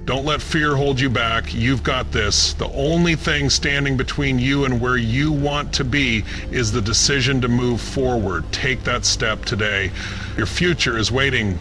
Don't let fear hold you back. You've got this. The only thing standing between you and where you want to be is the decision to move forward. Take that step today. Your future is waiting